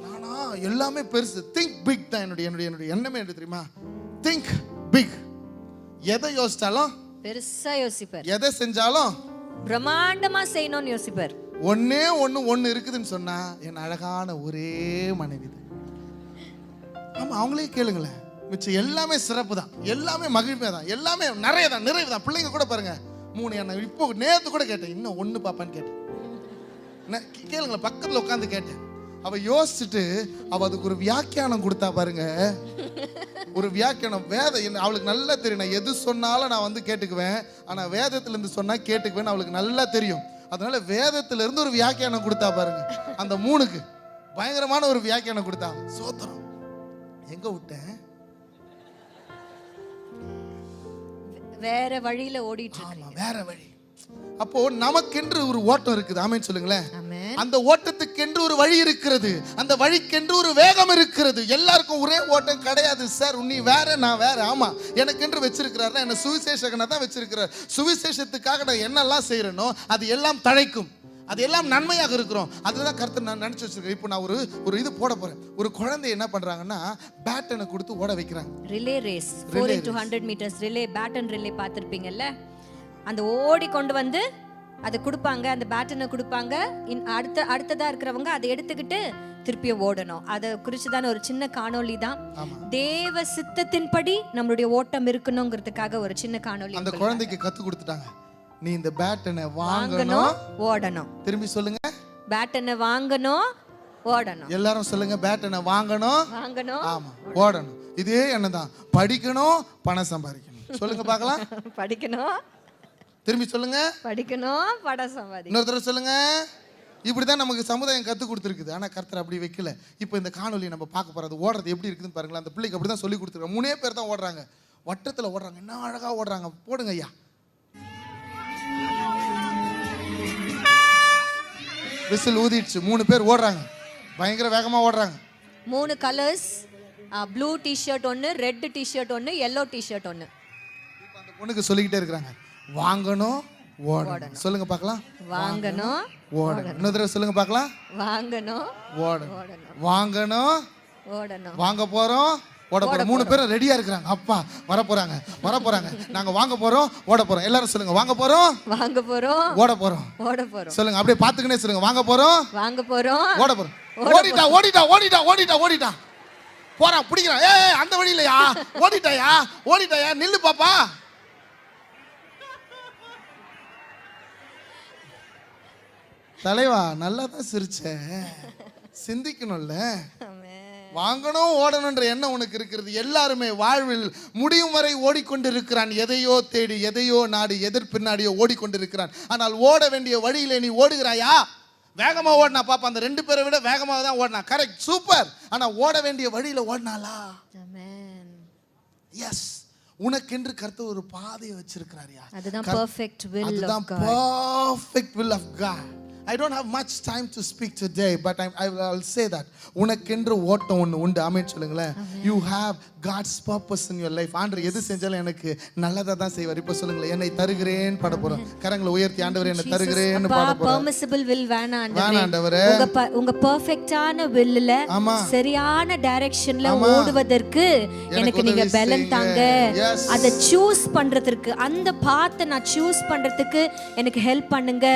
நானா எல்லாமே பெருசு, திங்க் பிக் தான் என்னுடைய எண்ணமே என்ன தெரியுமா? Think big. எதை யோசிச்சாலும் பெருசா யோசிப்பார், எதை செஞ்சாலும் பிரம்மாண்டமா செய்யணும்னு யோசிப்பார். ஒண்ணு இருக்குதுன்னு சொன்னா என் அழகான ஒரே மனைவி தான். ஆமா, அவங்களே கேளுங்களேன், மிச்சம் எல்லாமே சிறப்பு தான், எல்லாமே மகிழ்மை தான், எல்லாமே நிறைய தான், நிறைவு தான். பிள்ளைங்க கூட பாருங்க 3 என்ன இப்போ நேத்து கூட கேட்டேன், இன்னும் 1 பாப்பான்னு கேட்டேன். கேளுங்களேன், பக்கத்துல உட்காந்து கேட்டேன். அவ யோசிச்சுட்டு அவ அதுக்கு ஒரு வியாக்கியானம் கொடுத்தா பாருங்க, ஒரு வியாக்கியானம். வேதம் அவளுக்கு நல்லா தெரியும், நான் எது சொன்னாலும் நான் வந்து கேட்டுக்குவேன், ஆனா வேதத்துல இருந்து சொன்னா கேட்டுக்குவேன் அவளுக்கு நல்லா தெரியும். அதனால வேதத்துல இருந்து ஒரு வியாக்கியானம் கொடுத்தா பாருங்க, அந்த 3க்கு பயங்கரமான ஒரு வியாக்கியானம் கொடுத்தா. சோத்திரம். எங்க விட்டேன்? வேற வழியில ஓடிட்டு இருக்கு. ஆமா, வேற வழி. அப்போ நமக்கென்று ஒரு ஓட்டம் இருக்குது. ஆமென் சொல்லுங்களேன். அந்த ஓட்டத்துக்கென்று ஒரு வழி இருக்கிறது, அந்த வழிக்கென்று ஒரு வேகம் இருக்கிறது. எல்லாருக்கும் ஒரே ஓட்டம் கிடையாது சார். நீ வேற, நான் வேற. ஆமா, எனக்கென்று வச்சிருக்கிறாரு, என்ன சுவிசேஷகனா தான் வச்சிருக்கிறார். சுவிசேஷத்துக்காக நான் என்னெல்லாம் செய்யறேனோ அது எல்லாம் தழைக்கும், அது எல்லாம் நன்மையாக இருக்கிறோம். அதுதான் கருத்து நான் நினைச்சு வச்சிருக்கேன். இப்போ நான் ஒரு இது போட போறேன். ஒரு குழந்தை என்ன பண்றாங்கன்னா பேட்டனை கொடுத்து ஓட வைக்கிறாங்க. Relay race 4x100 metres relay, baton relay பார்த்திருப்பீங்கல்ல. அந்த ஓடி கொண்டு வந்து அதை கொடுப்பாங்க, அந்த பேட்டனை கொடுப்பாங்க. அடுத்ததா இருக்கிறவங்க அதை எடுத்துக்கிட்டு திருப்பியும் ஓடணும். அதை குறிச்சுதான ஒரு சின்ன காணொளி தான். தேவ சித்தத்தின்படி நம்மளுடைய ஓட்டம் இருக்கணுங்கிறதுக்காக ஒரு சின்ன காணொளி அந்த குழந்தைக்கு கத்து கொடுத்துட்டாங்க. நீ இந்த பேட்டனை வாங்கணும், ஓடணும். திரும்பி சொல்லுங்க, பேட்டனை வாங்கணும், ஓடணும். எல்லாரும் சொல்லுங்க, பேட்டனை வாங்கணும், ஆமா, ஓடணும். இதே என்னதான், படிக்கணும், பணம் சம்பாதிக்கணும். சொல்லுங்க பார்க்கலாம். படிக்கணும், திரும்பி சொல்லுங்க, படிக்கணும், பணம் சம்பாதிக்கணும். இன்னொரு தடவை சொல்லுங்க. இப்படிதான் நமக்கு சமுதாயம் கத்து கொடுத்துருக்குது. ஆனா கர்த்தர் அப்படி வைக்கல. இப்போ இந்த காணொலி நம்ம பார்க்க போறது, ஓடுறது எப்படி இருக்குதுன்னு பாருங்களேன். அந்த பிள்ளைக்கு அப்படிதான் சொல்லி கொடுத்துருக்காங்க. 3 பேர் தான் ஓடுறாங்க, வட்டத்துல ஓடுறாங்க. என்ன அழகா ஓடுறாங்க. போடுங்க ஐயா. விசில் ஊதிடுச்சு. 3 பேர் ஓடுறாங்க, பயங்கர வேகமா ஓடுறாங்க. 3 கலர்ஸ், ப்ளூ டிஷர்ட் ஒன்று, ரெட் டிஷர்ட் ஒன்று, எல்லோ டிஷர்ட் ஒன்று. இப்போ அந்த பொண்ணுக்கு சொல்லிக்கிட்டே இருக்கிறாங்க, வாங்கணும், ஓடணும். சொல்லுங்க பார்க்கலாம். வாங்கணும், ஓடணும். இன்னொரு தடவை சொல்லுங்க பார்க்கலாம். வாங்கணும், ஓடணும். வாங்கணும், ஓடணும். வாங்க போறோம், ஓட போறோம். 3 பேரும் ரெடியா இருக்கிறாங்க. அப்பா வர போறாங்க. நாங்க வாங்க போறோம், ஓட போறோம். எல்லாரும் சொல்லுங்க, வாங்க போறோம், ஓட போறோம். சொல்லுங்க, அப்படியே பாத்துக்கினே சொல்லுங்க, வாங்க போறோம், ஓட போறோம். ஓடிட்டா போறான், பிடிக்கிறான். அந்த வழி இல்லையா, ஓடிட்டாயா, நில்லு பாப்பா. தலைவா நல்லா தான் சிரிச்ச, சிந்திக்கணும்ல. வாங்கணும், ஓடணுன்ற எண்ணம் உனக்கு இருக்கிறது. எல்லாருமே வாழ்வில் முடியும் வரை ஓடிக்கொண்டிருக்கிறான். எதையோ தேடி, எதையோ நாடி, எதிர் பின்னாடியோ ஓடிக்கொண்டிருக்கிறான். ஆனால் ஓட வேண்டிய வழியிலே நீ ஓடுகிறாயா? வேகமா ஓடினா பாப்பா, அந்த 2 பேரை விட வேகமாக தான் ஓடினா. Correct, super. ஆனா ஓட வேண்டிய வழியில ஓடினாளா? ஆமென். எஸ், உனக்கென்று கர்த்தர் ஒரு பாதையை வச்சிருக்கிறாரியா. அதுதான் perfect will of அதுதான் God. perfect will of God. I don't have much time to speak today, but I'll say that உனக்கென்று ஓட்டம் ஒன்று உண்டு. ஆமென் சொல்லுங்களேன். You have God's purpose in your life. ஆண்டவர் எது செஞ்சாலும் எனக்கு நல்லதா தான் செய்வார். இப்போ சொல்லுங்களேன், என்னை தருகிறேன் பாட போறோம். கரங்களை உயர்த்தி ஆண்டவரே என்னை தருகிறேன் பாட போறோம். permissible will வேணாம் ஆண்டவரே. உங்க பெர்ஃபெக்ட்டான willல சரியான டைரக்ஷன்ல ஓடுவதற்கு எனக்கு நீங்க பலன் தாங்க. அத சூஸ் பண்றதுக்கு, அந்த பாத்தை நான் சூஸ் பண்றதுக்கு எனக்கு ஹெல்ப் பண்ணுங்க.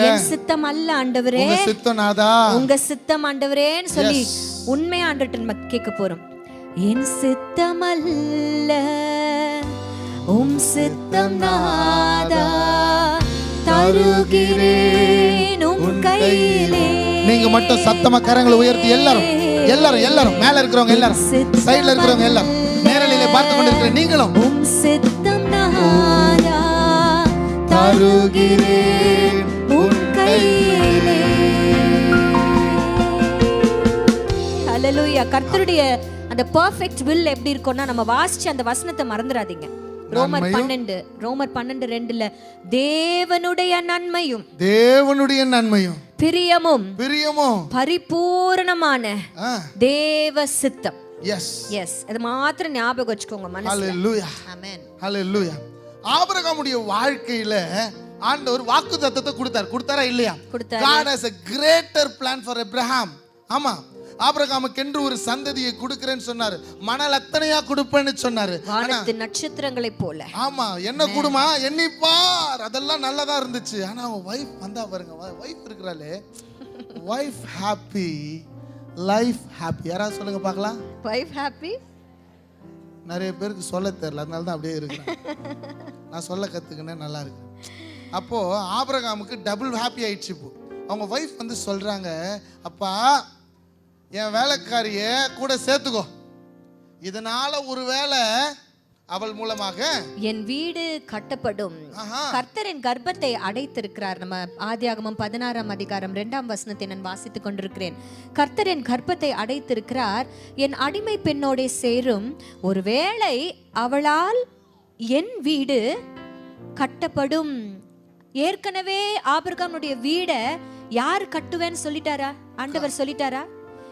என் சித்தம் அல்ல ஆண்டவரே, உங்க சித்தம் நாதா, உங்க சித்தம் ஆண்டவரேன்னு சொல்லி உண்மையா ஆண்டவர்ட்ட நம்ம கேட்க போறோம். என் சித்தம் அல்ல உம் சித்தம் நாதா, தருகிறேன் உம் கையிலே. நீங்க மட்டும் சத்தமா கரங்களை உயர்த்தி எல்லாரும் மேல இருக்கிறவங்க எல்லாரும், சைடுல இருக்கிறவங்க எல்லாரும், நேரலையிலே பார்த்து கொண்டிருக்கிற நீங்களும், உம் சித்தம் நாதா, தருகிறேன் உம் கையிலே. ஹல்லேலூயா. கர்த்தருடைய அந்த பெர்ஃபெக்ட் வில் எப்படி இருக்கும்னா, நம்ம வாசிச்ச அந்த வசனத்தை மறந்துடாதீங்க. ரோமர் 12:2 தேவனுடைய நன்மையும் பிரியமும் பரிபூரணமான தேவ சித்தம். எஸ், அது மாத்திரம் ஞாபகம் வச்சுக்கோங்க மனசுல. ஹல்லேலூயா, ஆமென், ஹல்லேலூயா. ஆபிரகாமுடைய வாழ்க்கையில ஆண்டவர் வாக்குத்தத்தத்தை கொடுத்தாரா இல்லையா? God has a greater plan for Abraham. ஆமா, ஆபிரகாமுக்கென்று ஒரு சந்ததியை கொடுக்கிறேன்னு சொன்னாரு. மணல் அத்தனையா கொடுப்பேன்னு சொன்னாரு. வானத்து நட்சத்திரங்களை போல. ஆமா, என்ன குடுமா எண்ணிப்பார், அதெல்லாம் நல்லதா இருந்துச்சு. ஆனா அவன் வைஃப் வந்தா பாருங்க, வைஃப் இருக்கிறாளே, வைஃப் ஹாப்பி, லைஃப் ஹாப்பி. யாராவது சொல்லுங்க பார்க்கலாம். வைஃப் ஹாப்பி நிறைய பேருக்கு சொல்ல தெரியல, அதனால தான் அப்படியே இருக்கிறேன். நான் சொல்ல கத்துக்கினேன், நல்லா இருக்கு. அப்போ ஆபிரகாமுக்கு டபுள் ஹாப்பி ஆயிடுச்சு. இப்போ அவங்க வைஃப் வந்து சொல்றாங்க, அப்பா என் வேலைக்காரிய கூட சேர்த்துக்கோ, இதனால ஒருவேளை அவள் மூலமாக என் வீடு கட்டப்படும். கர்த்தரின் கர்ப்பத்தை அடைத்திருக்கிறார். நம்ம ஆதியாகமம் 16:2 நான் வாசித்துக் கொண்டிருக்கிறேன். கர்த்தரின் கர்ப்பத்தை அடைத்திருக்கிறார், என் அடிமை பெண்ணோட சேரும், ஒருவேளை அவளால் என் வீடு கட்டப்படும். ஏற்கனவே ஆபிரகாமுடைய வீடை யார் கட்டுவேன்னு சொல்லிட்டாரா? ஆண்டவர் சொல்லிட்டாரா?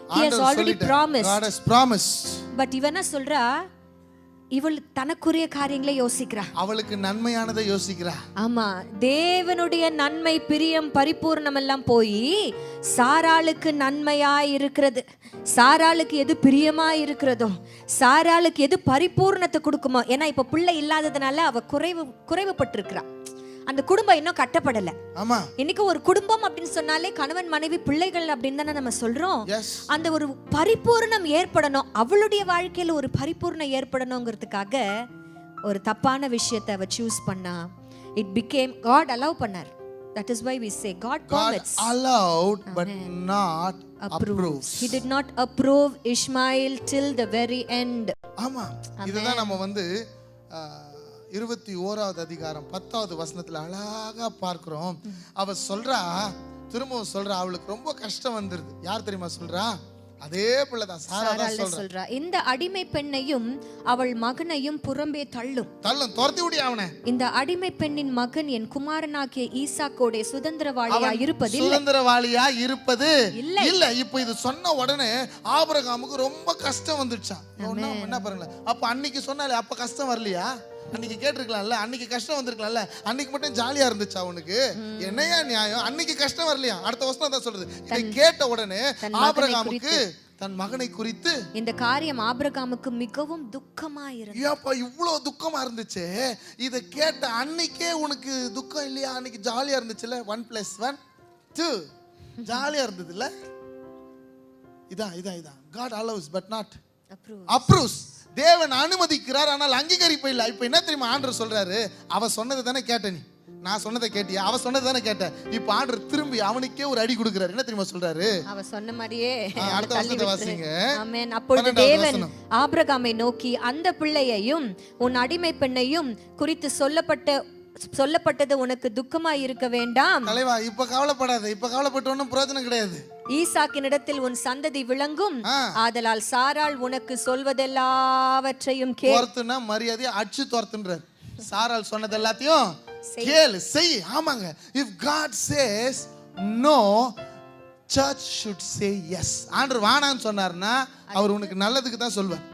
He has already promised. God has promised. But இவனா சொல்றா, இவள் தனக்குரிய காரியங்களை யோசிக்கிறா, அவளுக்கு நன்மையானதை யோசிக்கிறா. ஆமா, தேவனுடைய நன்மை பிரியம் பரிபூர்ணம் எல்லாம் போய் சாராளுக்கு நன்மையாய் இருக்கிறது. சாராளுக்கு எது பிரியமா இருக்கிறதோ, சாராளுக்கு எது பரிபூர்ணத்தை கொடுக்குமோ. ஏன்னா இப்ப பிள்ளை இல்லாததுனால அவ குறைவுபட்டிருக்கிறா. அந்த குடும்பம் இன்னும் கட்டப்படல. ஆமா, இன்னைக்கு ஒரு குடும்பம் அப்படின்னு சொன்னாலே கணவன் மனைவி பிள்ளைகள் அப்படின்னு தானே நம்ம சொல்றோம். அந்த ஒரு பரிபூர்ணம் ஏற்படணும், அவளுடைய வாழ்க்கையில ஒரு பரிபூர்ணம் ஏற்படணுங்கிறதுக்காக ஒரு தப்பான விஷயத்தை அவ சூஸ் பண்ணா. It became, God allow பண்ணார். That is why we say God permits. God allowed but not approves. He did not approve Ishmael till the very end. ஆமா, இதுதான் நம்ம வந்து 21வது அதிகாரம் 10வது வசனத்துல அழகா பார்க்கிறோம். அவ சொல்றா, திரும்பவும் சொல்றா, அவளுக்கு ரொம்ப கஷ்டம் வந்துருது. யார் தெரியுமா சொல்றா? அதே பிள்ளைதான், சாரா தான் சொல்றா. இந்த அடிமை பெண்ணையும் அவள் மகனையும் புறம்பே தள்ளும், துரத்தி விடு அவனை. இந்த அடிமை பெண்ணின் மகன் என் குமாரனாகிய ஈசாக்கோட சுதந்திரவாளியா இருப்பது இல்ல. இப்ப இது சொன்ன உடனே ஆபிரகாமுக்கு ரொம்ப கஷ்டம் வந்துடுச்சான். என்ன பாருங்களேன், அப்ப அன்னைக்கு சொன்னாலே அப்ப கஷ்டம் வரலையா? அன்னைக்கு கேட்டிருக்கலாம்ல, அன்னைக்கு கஷ்டம் வந்திருக்கலாம்ல, அன்னைக்கு மட்டும் ஜாலியா இருந்துச்சா உனக்கு? என்னையா நியாயம்? அன்னைக்கு கஷ்டம் வரலையா? அடுத்த வசனம் தான் சொல்றது, இதை கேட்ட உடனே ஆபிரகாமுக்கு தன் மகனை குறித்து இந்த காரியம் ஆபிரகாமுக்கு மிகவும் துக்கமா இருந்தது. ஏப்பா இவ்வளவு துக்கமா இருந்துச்சு, இதை கேட்ட அன்னைக்கே உனக்கு துக்கம் இல்லையா? அன்னைக்கு ஜாலியா இருந்துச்சுல, 1+1 2 ஜாலியா இருந்தது இல்ல? இதான் God allows but not approves. தேவன் அனுமதிக்கிறார், ஆனால் அங்கீகரிப்பு இல்லை. இப்ப என்ன தெரியுமா ஆண்டவர் சொல்றாரு? அவ சொன்னதை தானே கேட்ட, நீ நான் சொன்னதை கேட்டியா? அவ சொன்னதை தானே கேட்ட. இப்ப ஆண்டவர் திரும்பி அவனுக்கே ஒரு அடி கொடுக்கிறார். என்ன தெரியுமா சொல்றாரு? அவ சொன்ன மாதிரியே அடுத்த வசனத்தை வாசிங்க. ஆமென். அப்பொழுது தேவன் ஆபிரகாமை நோக்கி, அந்த பிள்ளையையும் உன் அடிமை பெண்ணையும் குறித்து சொல்லப்பட்டது உனக்கு துக்கமாய் இருக்க வேண்டாம். தலைவா இப்ப கவலைப்படாத, இப்ப கவலைப்பட்டு ஒன்றும் பிரயோஜனம் கிடையாது. ஈசாக்கினிடத்தில் உன் சந்ததி விளங்கும், ஆதலால் சாராள் உனக்கு சொல்வதெல்லாவற்றையும் கேள். மரியாதையை அடிச்சு துரத்துன்றார். சாராள் சொன்னது எல்லாத்தையும் கேளு, செய். ஆமாங்க, if God says no, church should say yes. ஆண்டவர் வானான்னு சொன்னார்னா அவர் உனக்கு நல்லதுக்கு தான் சொல்வார்.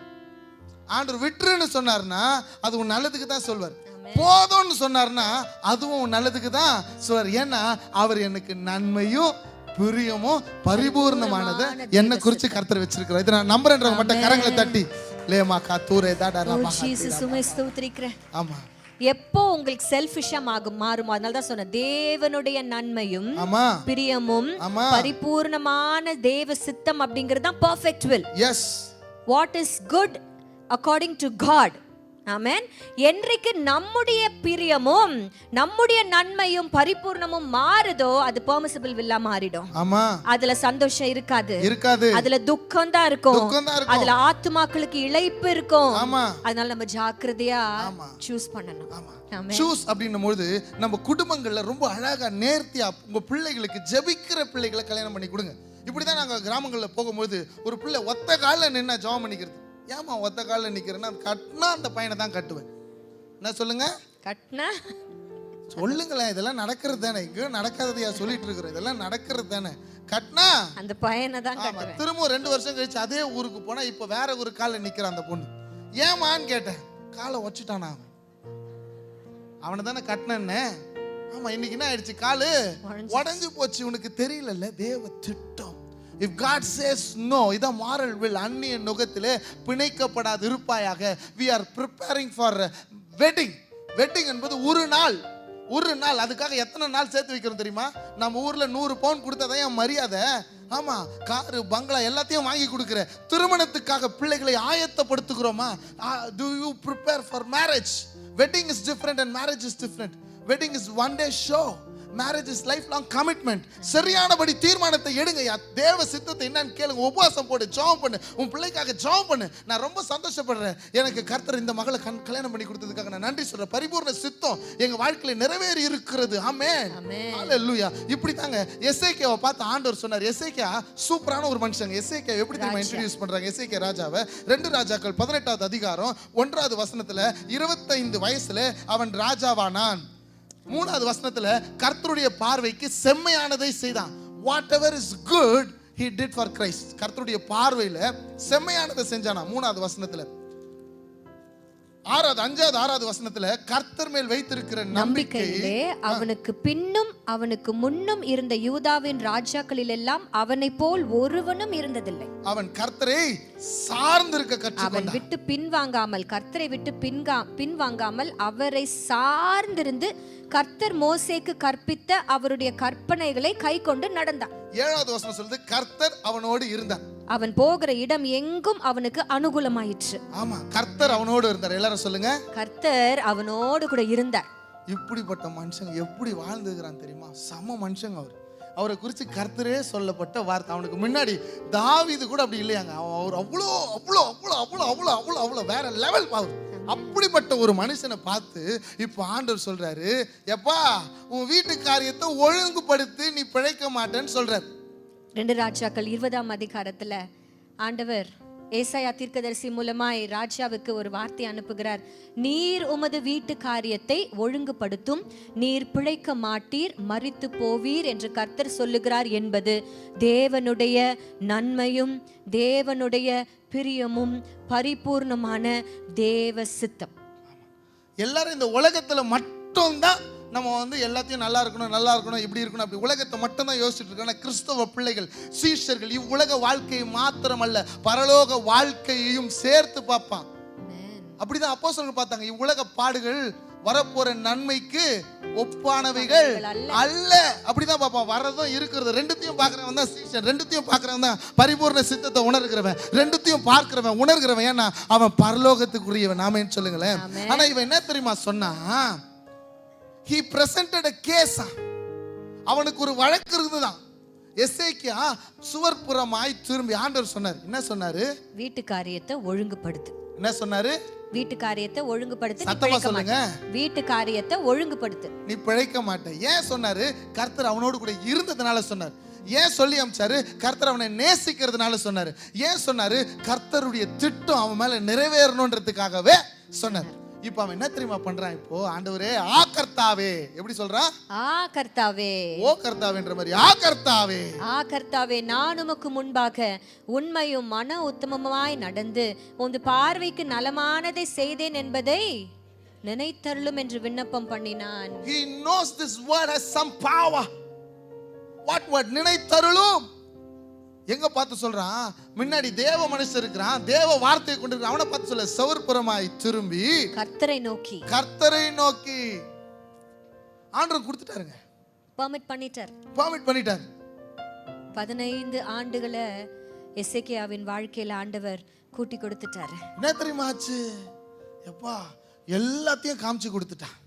ஆண்டவர் விட்டுருன்னு சொன்னார்னா அது உன் நல்லதுக்கு தான் சொல்வார். போதும்னு சொன்னார்னா அதுவும் உன் நல்லதுக்கு தான் சொல்வார். ஏன்னா அவர் எனக்கு நன்மையும் பிரியமும் பரிபூர்ணமானதை என்ன குறிச்சு கர்த்தர் வச்சிருக்கிறார். இதை நான் நம்புறேன்றவங்க மட்டும் கரங்களை தட்டி லேமா காத்தூரே தாடா. ஆமா, எப்போ உங்களுக்கு செல்ஃபிஷா மாறுமோ, அதனால தான் சொன்ன தேவனுடைய நன்மையும் பிரியமும் பரிபூர்ணமான தேவ சித்தம் அப்படிங்கிறது தான் perfect will. Yes, what is good according to God. Amen. என்றைக்கு நம்முடைய பிரியமும் நம்முடைய நன்மையும் பரிபூர்ணமும் மாறுதோ அது பெர்மிசிபிள் வில்லா மாறிடும். ஆமா, அதுல சந்தோஷம் இருக்காது, அதுல துக்கம் தான் இருக்கும், அதுல ஆத்துமாக்களுக்கு இளைப்பு இருக்கும். அதனால நம்ம ஜாக்கிரதையா சூஸ் பண்ணணும். சூஸ் அப்படின்னும்போது நம்ம குடும்பங்கள்ல ரொம்ப அழகா நேர்த்தியா உங்க பிள்ளைகளுக்கு ஜெபிக்கிற பிள்ளைகளை கல்யாணம் பண்ணி கொடுங்க. இப்படிதான் நாங்க கிராமங்கள்ல போகும்போது ஒரு பிள்ளை ஒத்த கால நின்னா ஜெபம் பண்ணிக்கிறது. ஏமா ஒத்த காலில் நிற்கிறேன்னா கட்டினா அந்த பையனை தான் கட்டுவேன். என்ன சொல்லுங்க, கட்டினா சொல்லுங்களேன், இதெல்லாம் நடக்கிறது தானே, இங்கே நடக்காததையா சொல்லிட்டு இருக்கிறோம், இதெல்லாம் நடக்கிறது தானே. கட்டினா அந்த பையனை தான் கட்டுவேன். திரும்ப 2 வருஷம் கழிச்சு அதே ஊருக்கு போனா இப்போ வேற ஒரு காலில் நிற்கிறான் அந்த பொண்ணு. ஏமான்னு கேட்டேன், காலை வச்சுட்டானா அவன், அவனை தானே கட்டினேன்னு. ஆமா, இன்னைக்கு என்ன ஆயிடுச்சு, காலு உடஞ்சு போச்சு. உனக்கு தெரியல தேவ திட்டம். If God says no, இத moral will அந்நிய நுகத்திலே பிணைக்கப்படாது இருப்பாயாக. We are preparing for wedding. Wedding என்பது ஒரு நாள். அதுக்காக எத்தனை நாள் சேர்த்து வைக்கிறோம் தெரியுமா? நம்ம ஊர்ல 100 பவுன் கொடுத்ததான் என் மரியாதை. ஆமா, காரு பங்களா எல்லாத்தையும் வாங்கி கொடுக்குற. திருமணத்துக்காக பிள்ளைகளை ஆயத்தப்படுத்துகிறோமா? Do you prepare for marriage? Wedding is different and marriage is different. Wedding is one day show. Marriage is lifelong commitment. சரியானபடி தீர்மானத்தை எடுங்கயா. தேவ சித்தத்தை என்னன்னு கேளுங்க. உபவாசம் போடு, ஜெபம் பண்ணு, உன் பிள்ளைக்காக ஜெபம் பண்ணு. நான் ரொம்ப சந்தோஷப்படுறேன், எனக்கு கர்த்தர் இந்த மகளை கல்யாணம் பண்ணி கொடுத்ததுக்காக நான் நன்றி சொல்றேன். பரிபூர்ண சித்தம் எங்க வாழ்க்கையில நிறைவேறி இருக்கிறது. ஆமென், ஹalleluya. இப்படி தாங்க எசேக்கியாவை பார்த்து ஆண்டவர் சொன்னார். எசேக்கியா சூப்பரான ஒரு மனுஷங்க. எசேக்கியா எப்படி தெரியுமா இன்ட்ரோடியூஸ் பண்றாங்க எசேக்கியா ராஜாவை? 2 ராஜாக்கள் 18வது அதிகாரம் 1வது வசனத்துல 25 வயசுல அவன் ராஜாவானான். 3வது வசனத்துல கர்த்தருடைய பார்வைக்கு செம்மையானதை செய்தான். whatever is good he did for Christ. கர்த்தருடைய பார்வையில செம்மையானதை செஞ்சானா. 3வது வசனத்துல 6வது வசனத்துல கர்த்தர் மேல் வைத்திருக்கிற நம்பிக்கையிலே அவனுக்கு பின்னும் அவனுக்கு முன்னும் இருந்த யூதாவின் ராஜாக்களில் எல்லாம் அவனை போல் ஒருவனும் இருந்ததில்லை. அவன் கர்த்தரை சார்ந்திருக்க கற்றுக்கொண்டான். அவன் விட்டு பின்வாங்காமல், கர்த்தரை விட்டு பின்வாங்காமல் அவரை சார்ந்திருந்து கர்த்தர் மோசேக்கு கற்பித்த அவருடைய கற்பனைகளை கை கொண்டு நடந்தான். 7வது வசனம் சொல்லுது கர்த்தர் அவனோடு இருந்தார். அவன் போகிற இடம் எங்கும் அவனுக்கு அனுகூலமாயிற்று. ஆமா, கர்த்தர் அவனோடு இருந்தார். எல்லாரும் சொல்லுங்க, கர்த்தர் அவனோடு கூட இருந்தார். இப்படிப்பட்ட மனுஷங்க எப்படி வாழ்ந்துக்கிறான் தெரியுமா? சம மனுஷங்க. அவரை குறித்து கர்த்தரே சொல்லப்பட்ட வார்த்தை. அவனுக்கு முன்னாடி தாவீது கூட அப்படி இல்லையாங்க. அவர் அவ்வளோ அவ்வளோ அவ்வளோ அவ்வளோ அவ்வளோ அவ்வளோ அவ்வளோ வேற லெவல் பவர். அப்படிப்பட்ட ஒரு மனுஷனை பார்த்து இப்போ ஆண்டவர் சொல்றாரு, எப்பா உன் வீட்டு காரியத்தை ஒழுங்குபடுத்தி நீ பிழைக்க மாட்டேன்னு சொல்றாரு. 2 ராஜாக்கள் 20ஆம் அதிகாரத்துல ஆண்டவர் ஏசாயா தீர்க்கதரிசி மூலமாய் ராஜாவுக்கு ஒரு வார்த்தை அனுப்புகிறார். நீர் உமது வீட்டு காரியத்தை ஒழுங்குபடுத்தும், நீர் பிழைக்க மாட்டீர், மரித்து போவீர் என்று கர்த்தர் சொல்லுகிறார் என்பது தேவனுடைய நன்மையும் தேவனுடைய பிரியமும் பரிபூர்ணமான தேவ சித்தம். எல்லாரும் இந்த உலகத்துல மட்டும்தான் நம்ம எல்லாத்தையும் நல்லா இருக்கணும் இப்படி இருக்கணும் அப்படி உலகத்தை மட்டும் தான் யோசிச்சுட்டு இருக்கோம். கிறிஸ்தவ பிள்ளைகள் சீஷர்கள் இவ்வுலக வாழ்க்கையை மாத்திரமல்ல பரலோக வாழ்க்கையையும் சேர்த்து பார்ப்பான். அப்படிதான் அப்போஸ்தலர்கள் பார்த்தாங்க. இவ்வுலக பாடுகள் வரப்போற நன்மைக்கு ஒப்பானவைகள் அல்ல. அப்படிதான் பார்ப்பான். வரதும் இருக்கிறது ரெண்டுத்தையும் பார்க்கிறவன் தான் சீஷன். ரெண்டுத்தையும் பார்க்கிறவன் தான் பரிபூர்ண சித்தத்தை உணர்கிறவன். ரெண்டுத்தையும் பார்க்கிறவன் உணர்கிறவன். ஏன்னா அவன் பரலோகத்துக்குரியவன். நாமேன்னு சொல்லுங்களேன். ஆனா இவன் என்ன தெரியுமா சொன்னா, he presented a case. அவனுக்கு ஒரு வழக்கு இருந்துதான். எசேக்கியா சுவர்புறமாய் திரும்பி ஆண்டவர் சொன்னார். என்ன சொன்னாரு? வீட்டு காரியத்தை ஒழுங்குபடுத்து. என்ன சொன்னாரு? வீட்டு காரியத்தை ஒழுங்குபடுத்து. சத்தமா சொல்லுங்க. வீட்டு காரியத்தை ஒழுங்குபடுத்து. நீ பிழைக்க மாட்ட. ஏன் சொன்னாரு? கர்த்தர் அவனோடு கூட இருந்ததுனால சொன்னார். ஏன் சொல்லி அமிச்சாரு? கர்த்தர் அவனை நேசிக்கிறதுனால சொன்னாரு. ஏன் சொன்னாரு? கர்த்தருடைய திட்டம் அவன் மேல நிறைவேறணும்ன்றதுக்காகவே சொன்னார். இப்ப அவன் என்ன தெரியுமா பண்றான்? இப்போ ஆண்டவரே ஆ கர்த்தாவே, எப்படி சொல்றான்? ஆ கர்த்தாவே, ஓ கர்த்தாவேன்ற மாதிரி ஆ கர்த்தாவே, ஆ கர்த்தாவே, நான் உமக்கு முன்பாக உண்மையும் மன உத்தமமாய் நடந்து உமது பார்வைக்கு நலமானதை செய்தேன் என்பதை நினைத்தருளும் என்று விண்ணப்பம் பண்ணினான். He knows this word has some power. What word? நினைத்தருளும். எங்க பார்த்து சொல்றான்? முன்னாடி தேவ மனுஷன் இருக்கிறான், தேவ வார்த்தையை கொண்டு அவனை பார்த்து சொல்ல, சவர்புறமாய் திரும்பி கர்த்தரை நோக்கி, கர்த்தரை நோக்கி. ஆண்டவர் கொடுத்துட்டாருங்க, பெர்மிட் பண்ணிட்டார். 15 ஆண்டுகளை எசேக்கியாவின் வாழ்க்கையில ஆண்டவர் கூட்டி கொடுத்துட்டாரு. என்ன தெரியுமா ஆச்சு? எப்பா எல்லாத்தையும் காமிச்சு கொடுத்துட்டான்.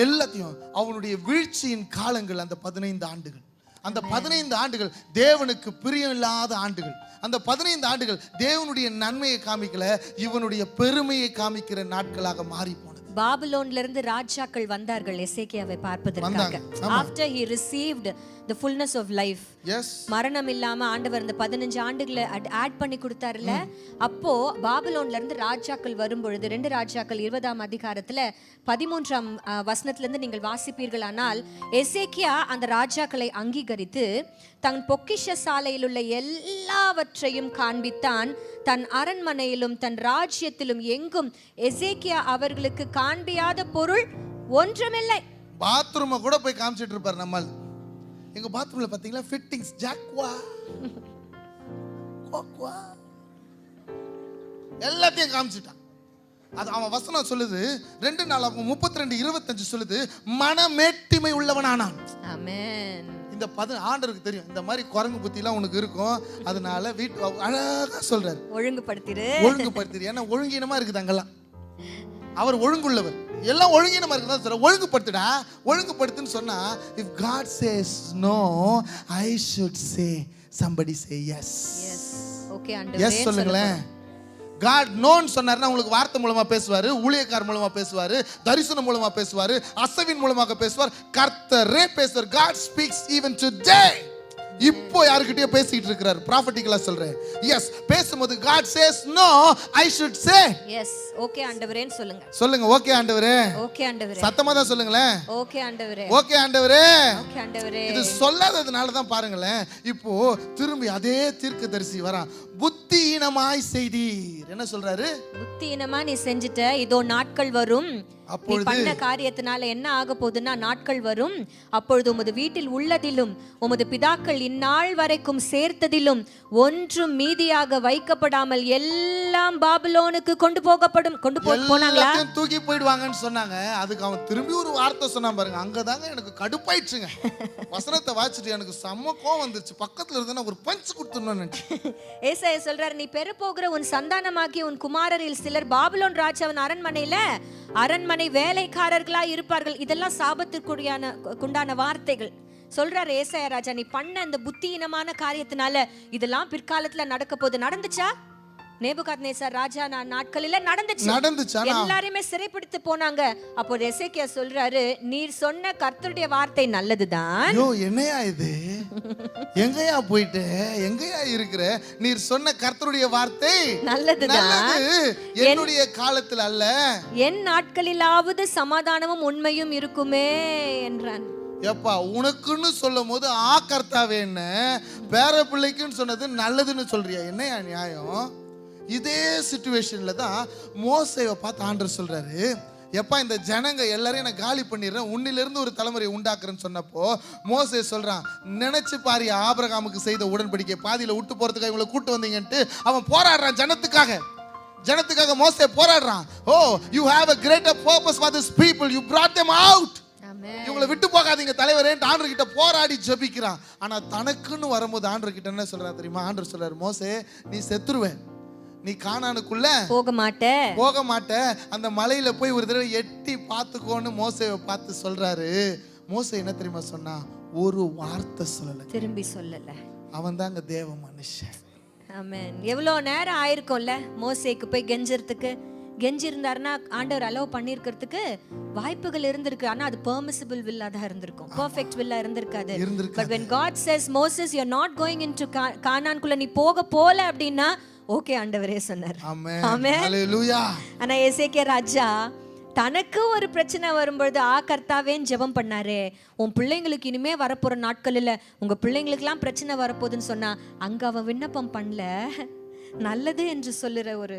எல்லாத்தையும். அவனுடைய வீழ்ச்சியின் காலங்கள் அந்த 15 ஆண்டுகள். அந்த 15 ஆண்டுகள் தேவனுக்கு பிரியம் இல்லாத ஆண்டுகள். அந்த 15 ஆண்டுகள் தேவனுடைய நன்மையை காமிக்கல, இவனுடைய பெருமையை காமிக்கிற நாட்களாக மாறி போனது. பாபிலோன்ல இருந்து ராஜாக்கள் வந்தார்கள் எசேக்கியாவை பார்ப்பதற்காக. After he received the fullness of life, மரணம் இல்லாம ஆண்டவர் இந்த 15 ஆண்டுகளை ஆட் பண்ணி கொடுத்தாருல, அப்போ பாபிலோன்ல இருந்து ராஜாக்கள் வரும்பொழுது 2 ராஜாக்கள் 20ஆம் அதிகாரத்துல 13ஆம் வசனத்துல இருந்து நீங்கள் வாசிப்பீர்களானால், எசேக்கியா அந்த ராஜாக்களை அங்கீகரித்து தன் பொக்கிஷ சாலையில் உள்ள எல்லாவற்றையும் காண்பித்தான். தன் அரண்மனையிலும் தன் ராஜ்யத்திலும் எங்கும் எசேக்கியா அவர்களுக்கு காண்பியாத பொருள் ஒன்றுமில்லை. பாத்ரூமை கூட போய் காமிச்சிட்டு இருப்பார். நம்ம எங்க பாத்ரூம்ல பாத்தீங்களா, ஃபிட்டிங்ஸ் ஜாக்வா கோக்வா எல்லாத்தையும் காமிச்சிட்டான். அது அவன் வசனம் சொல்லுது 2 நாளாகும் 32:25 சொல்லுது, மனமேட்டிமை உள்ளவனானான். ஆமென். இந்த ஆண்டவருக்கு தெரியும் இந்த மாதிரி குரங்கு புத்தி எல்லாம் உனக்கு இருக்கும், அதனால வீட்டு அழகா சொல்றாரு, ஒழுங்குபடுத்திரு. ஏன்னா ஒழுங்கீனமா இருக்குது அங்கெல்லாம். அவர் ஒழுங்குள்ளவர், எல்லாம் ஒழுங்கீனமா இருக்குதா சொல்ற, ஒழுங்குபடுத்துடா, ஒழுங்குபடுத்துன்னு சொன்னா, if God says no, I should say, somebody say yes. Okay ஆண்டவரே, எஸ் சொல்லுங்களேன். God known சொன்னாருன்னா உங்களுக்கு வார்த்தை மூலமா பேசுவாரு, ஊழியக்கார மூலமா பேசுவாரு, தரிசனம் மூலமா பேசுவாரு, அசவின் மூலமாக பேசுவார், கர்த்தரே பேசுவார். God speaks even today. இப்போ யார்கிட்டயோ பேசிட்டு இருக்காரு, ப்ராஃபட்டிக்கலா சொல்றேன். எஸ், பேசும்போது God says no, I should say yes. Okay ஆண்டவரேன்னு சொல்லுங்க. சொல்லுங்க, ஓகே ஆண்டவரே, ஓகே ஆண்டவரே. சத்தமா தான் சொல்லுங்களேன், ஓகே ஆண்டவரே, ஓகே ஆண்டவரே, ஓகே ஆண்டவரே. இது சொல்லாததுனால தான் பாருங்களேன், இப்போ திரும்பி அதே தீர்க்கதரிசி வரான். புத்தியீனமாய் செய்தீர். என்ன சொல்றாரு? புத்தியீனமா நீ செஞ்சிட்ட, இதோ நாட்கள் வரும், நீ பண்ண காரியத்தினால என்ன ஆக போகுதுன்னா, நாட்கள் வரும், அப்பொழுது உமது வீட்டில் உள்ளதிலும் உமது பிதாக்கள் இந்நாள் வரைக்கும் சேர்த்ததிலும் ஒன்றும் மீதியாக வைக்கப்படாமல் எல்லாம் பாபிலோனுக்கு கொண்டு போனாங்களா, தூக்கி போயிடுவாங்கன்னு சொன்னாங்க. அதுக்கு அவன் திரும்பி ஒரு வார்த்தை சொன்னான் பாருங்க, அங்கதாங்க எனக்கு கடுப்பாயிடுச்சுங்க. வசனத்தை வாசிச்சுட்டு எனக்கு செம்ம கோவம் வந்துருச்சு. பக்கத்துல இருந்தா ஒரு பஞ்ச் கொடுத்துடணும். ஏசாயா சொல்றாரு, நீ பெற போகிற உன் சந்தானமாகி உன் குமாரரில் சிலர் பாபிலோன் ராஜாவின் அரண்மனை வேலைக்காரர்களா இருப்பார்கள். இதெல்லாம் சாபத்திற்குண்டான வார்த்தைகள் சொல்றாரு ஏசாயா ராஜா. நீ பண்ண அந்த புத்தியீனமான காரியத்தினால இதெல்லாம் பிற்காலத்துல நடக்க போகுது. நடந்துச்சா? நேபுகாத்நேசர் ராஜா நாட்களில நடந்துச்சு. எல்லாரையுமே சிறைப்பிடித்து போனாங்க. அப்போ எசேக்கியா சொல்றாரு, நீர் சொன்ன கர்த்தருடைய வார்த்தை நல்லதுதான். ஐயோ என்னையா இது, எங்கயா போயிட்டு எங்கயா இருக்கிற? நீர் சொன்ன கர்த்தருடைய வார்த்தை நல்லதுதான், என்னுடைய காலத்தில் அல்ல, என் நாட்களிலாவது சமாதானமும் உண்மையும் இருக்குமே என்றான். எப்பா உனக்குன்னு சொல்லும் போது ஆ கர்த்தாவே என்ன, பேர பிள்ளைக்குன்னு சொன்னது நல்லதுன்னு சொல்றியா? என்னையா நியாயம்? இதே சிச்சுவேஷன்ல தான் மோசேவை பார்த்து ஆண்டவர் சொல்றாரு, எப்பா இந்த ஜனங்க எல்லாரையும் நான் காலி பண்ணிடுறேன், உன்னிலிருந்து ஒரு தலைமுறையை உண்டாக்குறேன்னு சொன்னப்போ மோசே சொல்றான், நினைச்சு பாரு ஆபிரகாமுக்கு செய்த உடன்படிக்கை பாதியில விட்டு போறதுக்காக இவங்களை கூட்டு வந்தீங்கன்ட்டு அவன் போராடுறான். ஜனத்துக்காக மோசே போராடுறான். ஓ, you have a greater purpose for this people, you brought them out. இவங்களை விட்டு போகாதீங்க தலைவரே, ஆண்டவர் கிட்ட போராடி ஜெபிக்கிறான். ஆனா தனக்குன்னு வரும்போது ஆண்டவர் கிட்ட என்ன சொல்றா தெரியுமா? ஆண்டவர் சொல்றாரு, மோசே நீ செத்துருவே, நீ கானானுக்குள்ள போக மாட்ட, அந்த மலையில போய் ஒரு தடவை எட்டி பார்த்துக்கோன்னு மோசேவை பார்த்து சொல்றாரு. மோசே என்ன தெரியுமா சொன்னா? ஒரு வார்த்தை சொல்லல, திரும்பி சொல்லல. அவன் தாங்க தேவ மனுஷன். ஆமென். எவ்வளவு நேரம் ஆயிருக்கும்ல மோசேக்கு போய் கெஞ்சறதுக்கு. கெஞ்சி இருந்தாருன்னா ஆண்டவர் அலோவ் பண்ணியிருக்கிறதுக்கு வாய்ப்புகள் இருந்திருக்கு. ஆனா அது பெர்மிசிபிள் வில்லா தான் இருந்திருக்கும், பெர்ஃபெக்ட் வில்லா இருந்திருக்காது. But when God says Moses you're not going into கானான்குள்ள நீ போல அப்படின்னா ஓகே ஆண்டவரே சொன்னார். ஆமென் ஹalleluya. ஆனா எசேக்கியா ராஜா தனக்கு ஒரு பிரச்சனை வரும்பொழுது கர்த்தாவேன்னு ஜெபம் பண்ணாரே, உன் பிள்ளைங்களுக்கு இனிமே வரப்போற நாட்களில் உங்க பிள்ளைங்களுக்குலாம் பிரச்சனை வரப்போகுதுன்னு சொன்னா அங்க அவன் விண்ணப்பம் பண்ணல, நல்லது என்று சொல்லுற ஒரு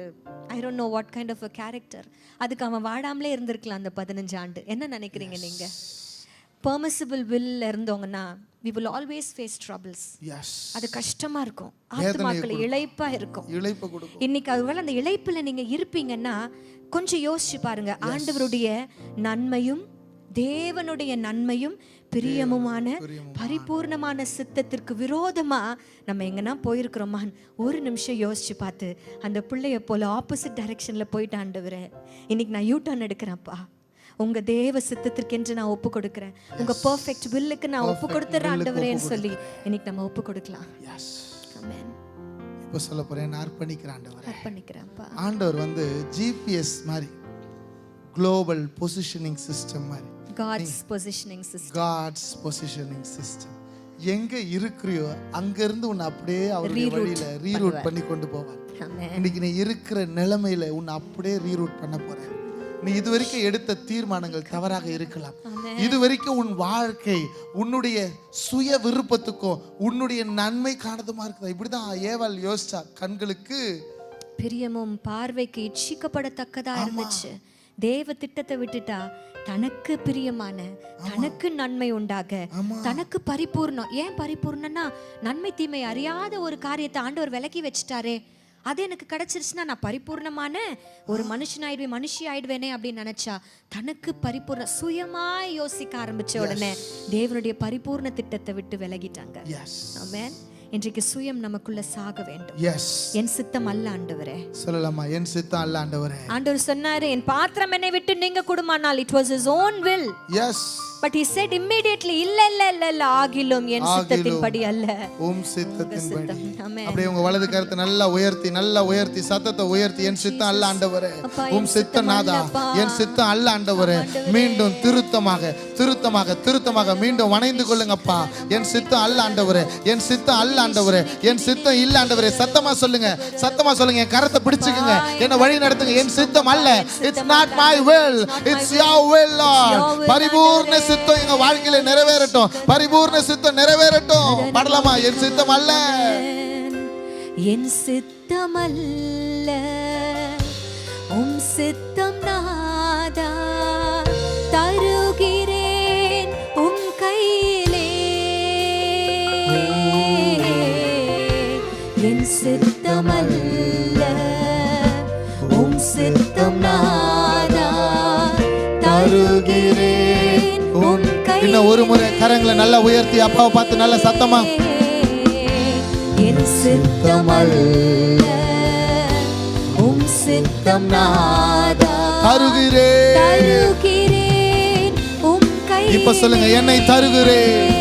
I don't know what kind of a character. அதுக்கு அவன் வாடாமலே இருந்திருக்கலாம் அந்த 15 ஆண்டு. என்ன நினைக்கிறீங்க நீங்க? பெர்மிசிபிள் வில் இருந்தவங்கன்னா we will always face troubles. அது கஷ்டமா இருக்கும், ஆத்மாக்கள் இளைப்பா இருக்கும், இளைப்பு கொடுக்கும். இன்னைக்கு அதுவேளை அந்த இளைப்புல நீங்க இருப்பீங்கன்னா கொஞ்சம் யோசிச்சு பாருங்க. ஆண்டவருடைய நன்மையும் தேவனுடைய நன்மையும் பிரியமுமான பரிபூர்ணமான சித்தத்திற்கு விரோதமா நம்ம எங்கன்னா போயிருக்கிறோமா? ஒரு நிமிஷம் யோசிச்சு பார்த்து அந்த பிள்ளைய போல ஆப்போசிட் டைரக்ஷன்ல போயிட்டு ஆண்டவரே இன்னைக்கு நான் யூ டர்ன் எடுக்கிறேன்ப்பா, உங்க தேவ சித்தத்திற்கு என்று நான் ஒப்பு கொடுக்கிறேன், உங்க பெர்ஃபெக்ட் வில்லுக்கு நான் ஒப்பு கொடுத்துறேன் ஆண்டவரேன்னு சொல்லி இன்னைக்கு நம்ம ஒப்பு கொடுக்கலாம். ஆமென். இப்போ சொல்ல போறேன், அர்ப்பணிக்கிறேன் ஆண்டவரே, அர்ப்பணிக்கிறேன்ப்பா. ஆண்டவர் வந்து ஜிபிஎஸ் மாதிரி, குளோபல் பொசிஷனிங் சிஸ்டம் மாதிரி, God's positioning system. God's positioning system. எங்க இருக்கிறியோ அங்க இருந்து உன்னை அப்படியே அவருடைய வழியில ரீரூட் பண்ணி கொண்டு போவார். இன்னைக்கு நீ இருக்கிற நிலைமையில உன்னை அப்படியே ரீரூட் பண்ண போற. நீ இதுவரைக்கும் எடுத்த தீர்மானங்கள் தவறாக இருக்கலாம், இதுவரைக்கும் உன் வாழ்க்கை உன்னுடைய சுய விருப்பத்துக்கும் உன்னுடைய நன்மை காணதுமா இருக்குதா? இப்படிதான் ஏவாள் யோசிச்சா. கண்களுக்கு பிரியமும் பார்வைக்கு இச்சிக்கப்படத்தக்கதா இருந்துச்சு. தேவ திட்டத்தை விட்டுட்டா தனக்கு பிரியமான, தனக்கு நன்மை உண்டாக, தனக்கு பரிபூர்ணம். ஏன் பரிபூர்ணம்னா நன்மை தீமை அறியாத ஒரு காரியத்தை ஆண்டவர் விலக்கி வச்சுட்டாரே, அது எனக்கு கிடைச்சிருச்சுன்னா நான் பரிபூர்ணமான ஒரு மனுஷி ஆயிடுவேனே அப்படின்னு நினைச்சா தனக்கு பரிபூர்ண சுயமாய் யோசிக்க ஆரம்பிச்ச உடனே தேவனுடைய பரிபூர்ண திட்டத்தை விட்டு விலகிட்டாங்க. ஆமென். இன்றைக்கு சுயம் நமக்குள்ள சாக வேண்டும். என் சித்தம் அல்ல ஆண்டவரே. சொல்லலாமா? என் சித்தம் அல்ல ஆண்டவரே. ஆண்டவர் சொன்னாரு என் பாத்திரம் என்னை விட்டு நீங்க கூடுமானால் it was his own will. But he said immediately இல்ல ஆகிலும் என் சித்தத்தின்படி அல்ல, உம் சித்தத்தின்படி. அப்படியே உங்க வலது கரத்தை நல்லா உயர்த்தி சத்தத்தை உயர்த்தி, என் சித்தம் அல்ல ஆண்டவரே, உம் சித்தம் நாதா, என் சித்தம் அல்ல ஆண்டவரே. மீண்டும் திருத்தமாக மீண்டும் வணைந்து கொள்ளுங்கப்பா. என் சித்தம் அல்ல ஆண்டவரே, என் சித்தம் அல்ல ஆண்டவரே, என் சித்தம் இல்ல ஆண்டவரே. சத்தமா சொல்லுங்க. என் கரத்தை பிடிச்சுக்குங்க, என்ன வழி நடத்துங்க. என் சித்தம் அல்ல, it's not my will, it's your will Lord. பரிபூர்ண சித்தம் எங்க வாழ்க்கையில நிறைவேறட்டும், பரிபூர்ண சித்தம் நிறைவேறட்டும். பாடலாமா? என் சித்தம் அல்ல, என் சித்தம் அல்ல, உம் சித்தம் நாதா, தருகிறேன் உம் கையிலே. என் சித்தம் அல்ல, உம் சித்தம் நாதா, தருகிறேன் உம் கையிலே. இன்னும் ஒரு முறை கரங்களை நல்லா உயர்த்தி அப்பாவை பார்த்து நல்ல சத்தமா, என் சித்தம் அல்ல, உம் சித்தம் நாதா, தருகிறேன் உம் கையிலே. இப்ப சொல்லுங்க, என்னை தருகிறேன்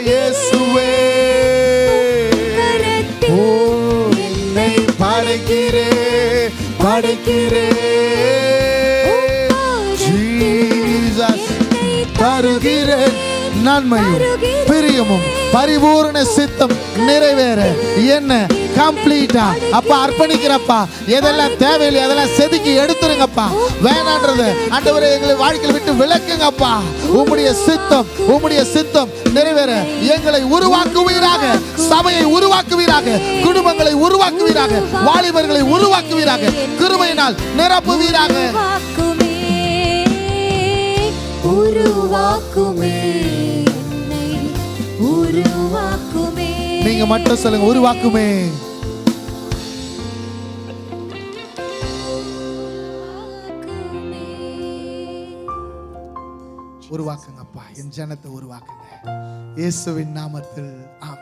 இயேசுவே, என்னை படைக்கிறேன் ஜீசஸ், தருகிறேன் நன்மையும் பிரியமும் பரிபூர்ண சித்தம் நிறைவேற என்ன கம்ப்ளீட்டா. அப்பா அர்ப்பணிக்கிறப்பா, எதெல்லாம் தேவையில்லை அதெல்லாம் செதுக்கி எடுத்துருங்கப்பா. வேணான்றது ஆண்டவரே எங்களை வாழ்க்கையில் விட்டு விலக்குங்கப்பா. உம்முடைய சித்தம் நிறைவேற எங்களை உருவாக்குவீராக, சபையை உருவாக்குவீராக, குடும்பங்களை உருவாக்குவீராக, வாலிபர்களை உருவாக்குவீராக, கிருபையினால் நிரப்புவீராக. நீங்க மட்டும் சொல்லுங்க, உருவாக்குங்கப்பா, என் ஜனத்தை உருவாக்குங்க இயேசுவின் நாமத்தில். ஆமென்.